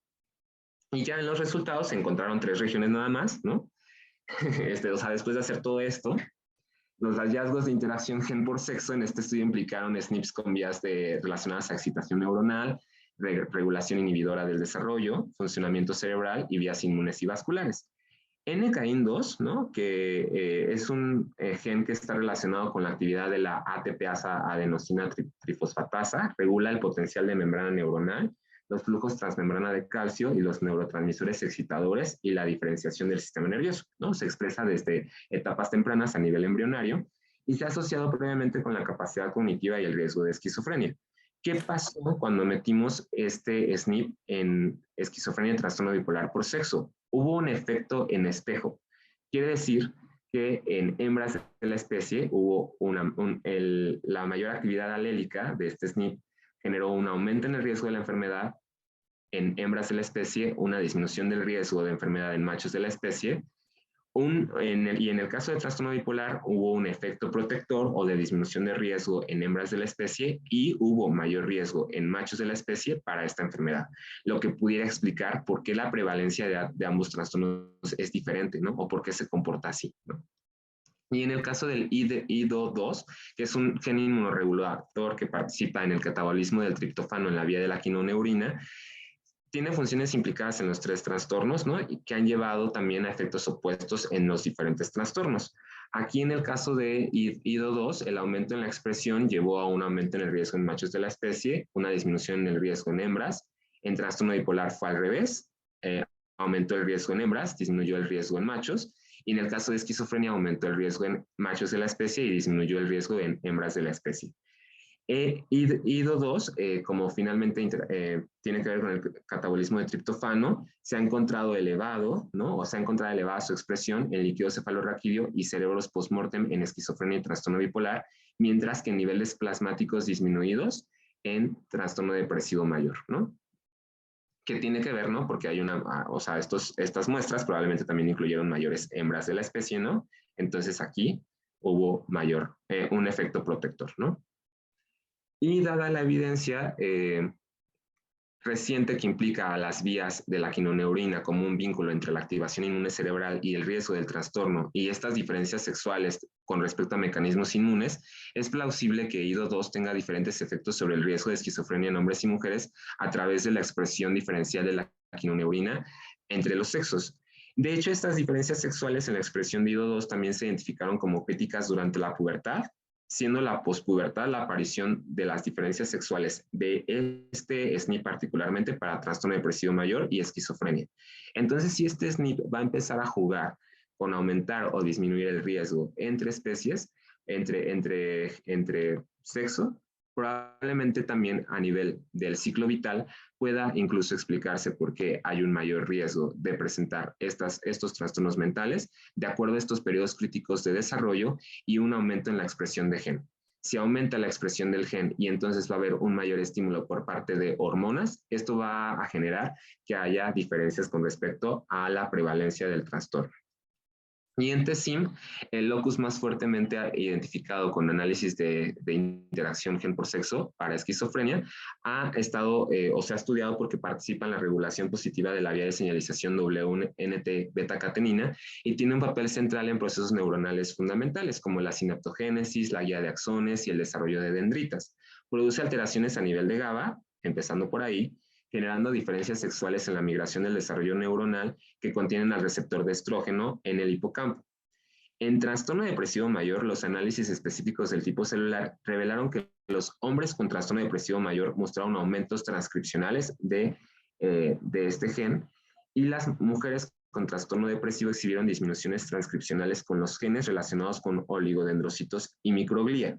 Y ya en los resultados se encontraron 3 regiones nada más, ¿no? O sea, después de hacer todo esto, los hallazgos de interacción gen por sexo en este estudio implicaron SNPs con vías relacionadas a excitación neuronal, regulación inhibidora del desarrollo, funcionamiento cerebral y vías inmunes y vasculares. NKIN2, ¿no? Que es un gen que está relacionado con la actividad de la ATPasa adenosina trifosfatasa, regula el potencial de membrana neuronal, los flujos transmembrana de calcio y los neurotransmisores excitadores y la diferenciación del sistema nervioso, ¿no? Se expresa desde etapas tempranas a nivel embrionario y se ha asociado previamente con la capacidad cognitiva y el riesgo de esquizofrenia. ¿Qué pasó cuando metimos este SNP en esquizofrenia y trastorno bipolar por sexo? Hubo un efecto en espejo. Quiere decir que en hembras de la especie hubo la mayor actividad alélica de este SNP generó un aumento en el riesgo de la enfermedad en hembras de la especie, una disminución del riesgo de enfermedad en machos de la especie, y en el caso de trastorno bipolar hubo un efecto protector o de disminución de riesgo en hembras de la especie y hubo mayor riesgo en machos de la especie para esta enfermedad, lo que pudiera explicar por qué la prevalencia de ambos trastornos es diferente, ¿no? O por qué se comporta así, ¿no? Y en el caso del IDO2, que es un gen inmunoregulador que participa en el catabolismo del triptófano en la vía de la quinoneurina, tiene funciones implicadas en los 3 trastornos, ¿no? Y que han llevado también a efectos opuestos en los diferentes trastornos. Aquí en el caso de IDO2, el aumento en la expresión llevó a un aumento en el riesgo en machos de la especie, una disminución en el riesgo en hembras. En trastorno bipolar fue al revés, aumentó el riesgo en hembras, disminuyó el riesgo en machos. Y en el caso de esquizofrenia aumentó el riesgo en machos de la especie y disminuyó el riesgo en hembras de la especie. IDO2, como finalmente tiene que ver con el catabolismo de triptófano, se ha encontrado elevado, ¿no? O se ha encontrado elevada su expresión en líquido cefalorraquídeo y cerebros postmortem en esquizofrenia y trastorno bipolar, mientras que en niveles plasmáticos disminuidos en trastorno depresivo mayor, ¿no? Que tiene que ver, ¿no? Porque hay o sea, estas muestras probablemente también incluyeron mayores hembras de la especie, ¿no? Entonces aquí hubo un efecto protector, ¿no? Y dada la evidencia reciente que implica a las vías de la quinoneurina como un vínculo entre la activación inmune cerebral y el riesgo del trastorno y estas diferencias sexuales con respecto a mecanismos inmunes, es plausible que IDO2 tenga diferentes efectos sobre el riesgo de esquizofrenia en hombres y mujeres a través de la expresión diferencial de la quinoneurina entre los sexos. De hecho, estas diferencias sexuales en la expresión de IDO2 también se identificaron como críticas durante la pubertad, siendo la pospubertad la aparición de las diferencias sexuales de este SNP particularmente para trastorno depresivo mayor y esquizofrenia. Entonces, si este SNP va a empezar a jugar con aumentar o disminuir el riesgo entre especies, entre sexo, probablemente también a nivel del ciclo vital pueda incluso explicarse por qué hay un mayor riesgo de presentar estos trastornos mentales de acuerdo a estos periodos críticos de desarrollo y un aumento en la expresión de gen. Si aumenta la expresión del gen y entonces va a haber un mayor estímulo por parte de hormonas, esto va a generar que haya diferencias con respecto a la prevalencia del trastorno. Y en TESIM, el locus más fuertemente identificado con análisis de interacción gen por sexo para esquizofrenia ha estado o se ha estudiado porque participa en la regulación positiva de la vía de señalización WNT beta-catenina y tiene un papel central en procesos neuronales fundamentales como la sinaptogénesis, la guía de axones y el desarrollo de dendritas. Produce alteraciones a nivel de GABA, empezando por ahí, generando diferencias sexuales en la migración del desarrollo neuronal que contienen al receptor de estrógeno en el hipocampo. En trastorno depresivo mayor, los análisis específicos del tipo celular revelaron que los hombres con trastorno depresivo mayor mostraron aumentos transcripcionales de este gen, y las mujeres con trastorno depresivo exhibieron disminuciones transcripcionales con los genes relacionados con oligodendrocitos y microglía.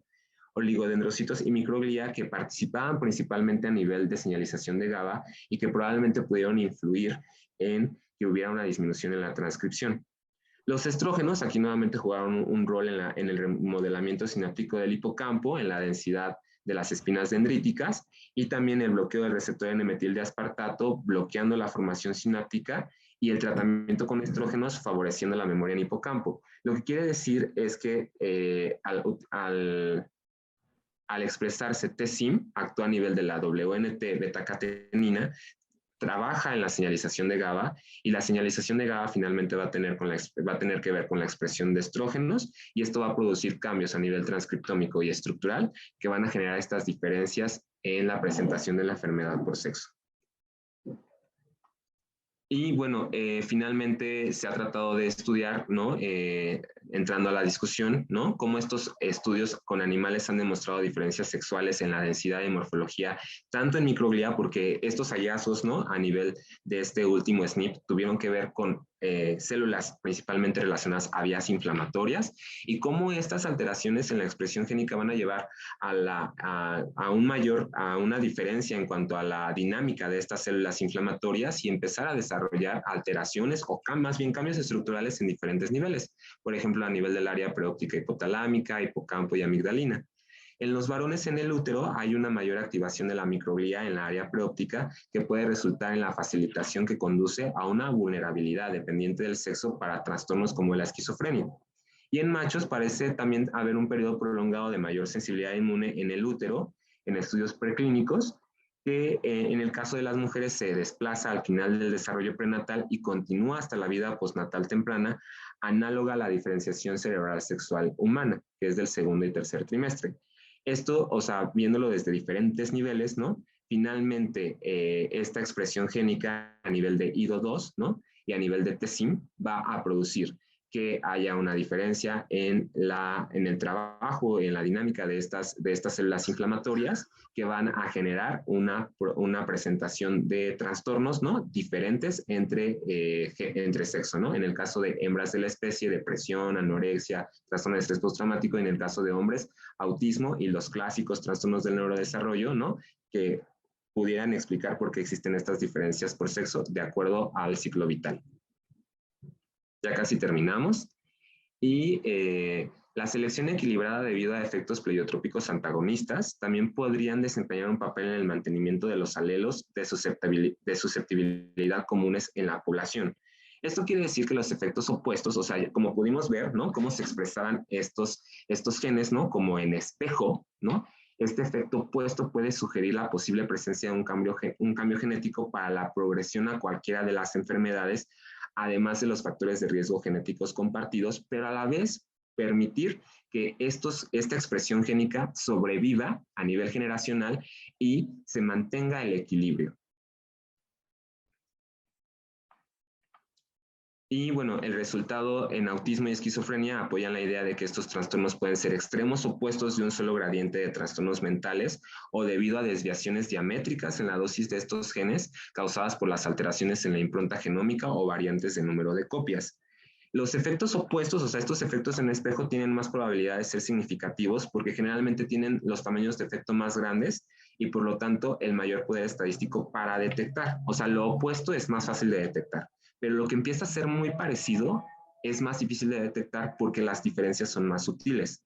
Oligodendrocitos y microglía que participaban principalmente a nivel de señalización de GABA y que probablemente pudieron influir en que hubiera una disminución en la transcripción. Los estrógenos aquí nuevamente jugaron un rol en el remodelamiento sináptico del hipocampo, en la densidad de las espinas dendríticas, y también el bloqueo del receptor N-metil de aspartato, bloqueando la formación sináptica, y el tratamiento con estrógenos favoreciendo la memoria en hipocampo. Lo que quiere decir es que al expresarse T-sim, actúa a nivel de la WNT beta-catenina, trabaja en la señalización de GABA, y la señalización de GABA finalmente va a tener que ver con la expresión de estrógenos, y esto va a producir cambios a nivel transcriptómico y estructural que van a generar estas diferencias en la presentación de la enfermedad por sexo. Y bueno, finalmente se ha tratado de estudiar, ¿no? Entrando a la discusión, ¿no? Cómo estos estudios con animales han demostrado diferencias sexuales en la densidad y morfología, tanto en microglía, porque estos hallazgos, ¿no? A nivel de este último SNP tuvieron que ver con células principalmente relacionadas a vías inflamatorias, y cómo estas alteraciones en la expresión génica van a llevar a una diferencia en cuanto a la dinámica de estas células inflamatorias, y empezar a desarrollar alteraciones o más bien cambios estructurales en diferentes niveles. Por ejemplo, a nivel del área preóptica hipotalámica, hipocampo y amigdalina. En los varones en el útero hay una mayor activación de la microglía en la área preóptica, que puede resultar en la facilitación que conduce a una vulnerabilidad dependiente del sexo para trastornos como la esquizofrenia. Y en machos parece también haber un periodo prolongado de mayor sensibilidad inmune en el útero, en estudios preclínicos, que en el caso de las mujeres se desplaza al final del desarrollo prenatal y continúa hasta la vida postnatal temprana, análoga a la diferenciación cerebral sexual humana, que es del segundo y tercer trimestre. Esto, o sea, viéndolo desde diferentes niveles, ¿no? Finalmente, esta expresión génica a nivel de IDO2, ¿no? Y a nivel de TSIM va a producir que haya una diferencia en el trabajo, en la dinámica de estas células inflamatorias, que van a generar una presentación de trastornos, ¿no? Diferentes entre sexo, ¿no? En el caso de hembras de la especie, depresión, anorexia, trastorno de estrés postraumático; y en el caso de hombres, autismo y los clásicos trastornos del neurodesarrollo, ¿no? Que pudieran explicar por qué existen estas diferencias por sexo de acuerdo al ciclo vital. Ya casi terminamos. Y la selección equilibrada debido a efectos pleiotrópicos antagonistas también podrían desempeñar un papel en el mantenimiento de los alelos de susceptibilidad comunes en la población. Esto quiere decir que los efectos opuestos, o sea, como pudimos ver, ¿no? Cómo se expresaban estos genes, ¿no? Como en espejo, ¿no? Este efecto opuesto puede sugerir la posible presencia de un cambio genético para la progresión a cualquiera de las enfermedades, además de los factores de riesgo genéticos compartidos, pero a la vez permitir que esta expresión génica sobreviva a nivel generacional y se mantenga el equilibrio. Y bueno, el resultado en autismo y esquizofrenia apoyan la idea de que estos trastornos pueden ser extremos opuestos de un solo gradiente de trastornos mentales, o debido a desviaciones diamétricas en la dosis de estos genes causadas por las alteraciones en la impronta genómica o variantes de número de copias. Los efectos opuestos, o sea, estos efectos en espejo, tienen más probabilidad de ser significativos porque generalmente tienen los tamaños de efecto más grandes y por lo tanto el mayor poder estadístico para detectar. O sea, lo opuesto es más fácil de detectar, pero lo que empieza a ser muy parecido es más difícil de detectar porque las diferencias son más sutiles.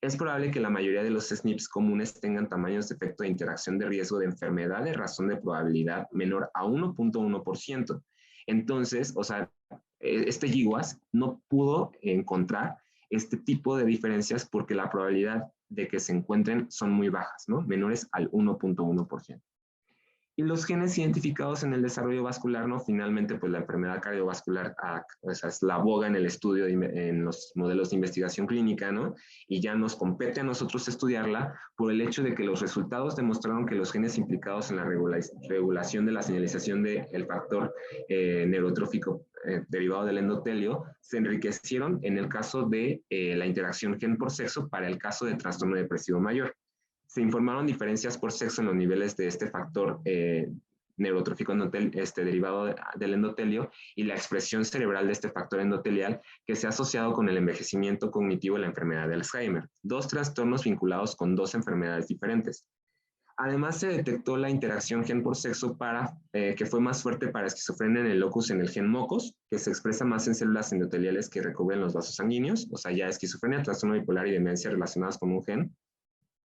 Es probable que la mayoría de los SNPs comunes tengan tamaños de efecto de interacción de riesgo de enfermedad de razón de probabilidad menor a 1.1%. Entonces, o sea, este GWAS no pudo encontrar este tipo de diferencias porque la probabilidad de que se encuentren son muy bajas, ¿no? Menores al 1.1%. Y los genes identificados en el desarrollo vascular, ¿no? Finalmente, pues la enfermedad cardiovascular o sea, es la boga en el estudio, en los modelos de investigación clínica, ¿no? Y ya nos compete a nosotros estudiarla por el hecho de que los resultados demostraron que los genes implicados en la regulación de la señalización del factor neurotrófico derivado del endotelio se enriquecieron en el caso de la interacción gen por sexo para el caso de trastorno depresivo mayor. Se informaron diferencias por sexo en los niveles de este factor neurotrófico derivado del endotelio y la expresión cerebral de este factor endotelial que se ha asociado con el envejecimiento cognitivo y la enfermedad de Alzheimer, dos trastornos vinculados con dos enfermedades diferentes. Además, se detectó la interacción gen por sexo que fue más fuerte para esquizofrenia en el locus en el gen MOCOS, que se expresa más en células endoteliales que recubren los vasos sanguíneos, o sea, ya esquizofrenia, trastorno bipolar y demencia relacionadas con un gen,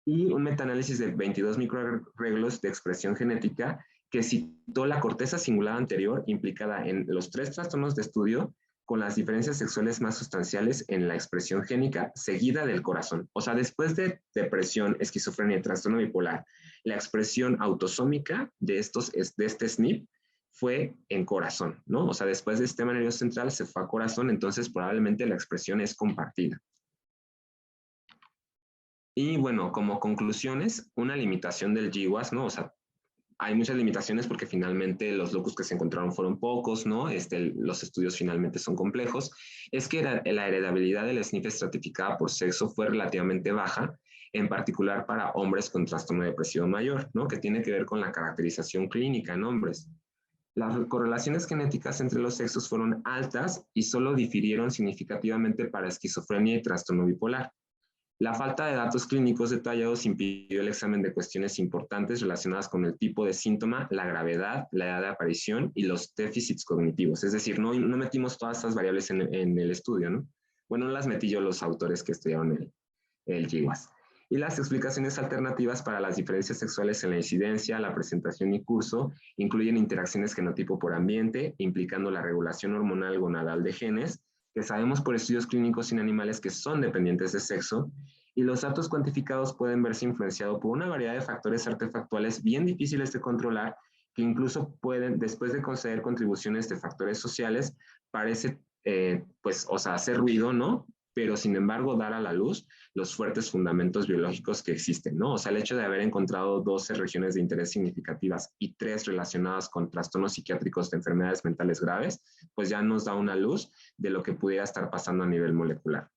y un metaanálisis de 22 microarreglos de expresión genética que citó la corteza cingulada anterior implicada en los 3 trastornos de estudio con las diferencias sexuales más sustanciales en la expresión génica seguida del corazón. O sea, después de depresión, esquizofrenia y trastorno bipolar, la expresión autosómica de este SNP fue en corazón, ¿no? O sea, después del sistema nervioso central se fue a corazón, entonces probablemente la expresión es compartida. Y bueno, como conclusiones, una limitación del GWAS, ¿no? O sea, hay muchas limitaciones porque finalmente los locus que se encontraron fueron pocos, ¿no? Los estudios finalmente son complejos. Es que la heredabilidad del SNP estratificada por sexo fue relativamente baja, en particular para hombres con trastorno depresivo mayor, ¿no? Que tiene que ver con la caracterización clínica en hombres. Las correlaciones genéticas entre los sexos fueron altas y solo difirieron significativamente para esquizofrenia y trastorno bipolar. La falta de datos clínicos detallados impidió el examen de cuestiones importantes relacionadas con el tipo de síntoma, la gravedad, la edad de aparición y los déficits cognitivos. Es decir, no metimos todas estas variables en el estudio, ¿no? Bueno, no las metí yo los autores que estudiaron el GWAS. Y las explicaciones alternativas para las diferencias sexuales en la incidencia, la presentación y curso incluyen interacciones genotipo por ambiente, implicando la regulación hormonal gonadal de genes, que sabemos por estudios clínicos en animales que son dependientes de sexo, y los datos cuantificados pueden verse influenciados por una variedad de factores artefactuales bien difíciles de controlar, que incluso pueden, después de conceder contribuciones de factores sociales, parece, pues, o sea, hacer ruido, ¿no? Pero sin embargo dar a la luz los fuertes fundamentos biológicos que existen, ¿no? O sea, el hecho de haber encontrado 12 regiones de interés significativas y 3 relacionadas con trastornos psiquiátricos de enfermedades mentales graves, pues ya nos da una luz de lo que pudiera estar pasando a nivel molecular.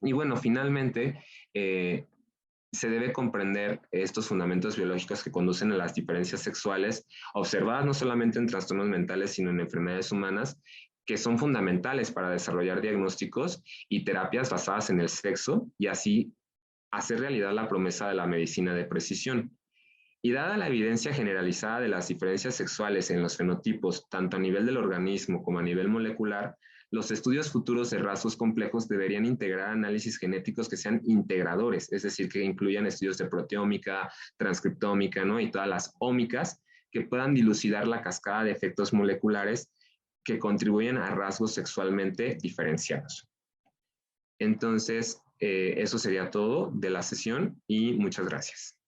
Y bueno, finalmente, se debe comprender estos fundamentos biológicos que conducen a las diferencias sexuales observadas no solamente en trastornos mentales, sino en enfermedades humanas, que son fundamentales para desarrollar diagnósticos y terapias basadas en el sexo y así hacer realidad la promesa de la medicina de precisión. Y dada la evidencia generalizada de las diferencias sexuales en los fenotipos, tanto a nivel del organismo como a nivel molecular, los estudios futuros de rasgos complejos deberían integrar análisis genéticos que sean integradores, es decir, que incluyan estudios de proteómica, transcriptómica, ¿no? Y todas las ómicas que puedan dilucidar la cascada de efectos moleculares que contribuyen a rasgos sexualmente diferenciados. Entonces, eso sería todo de la sesión y muchas gracias.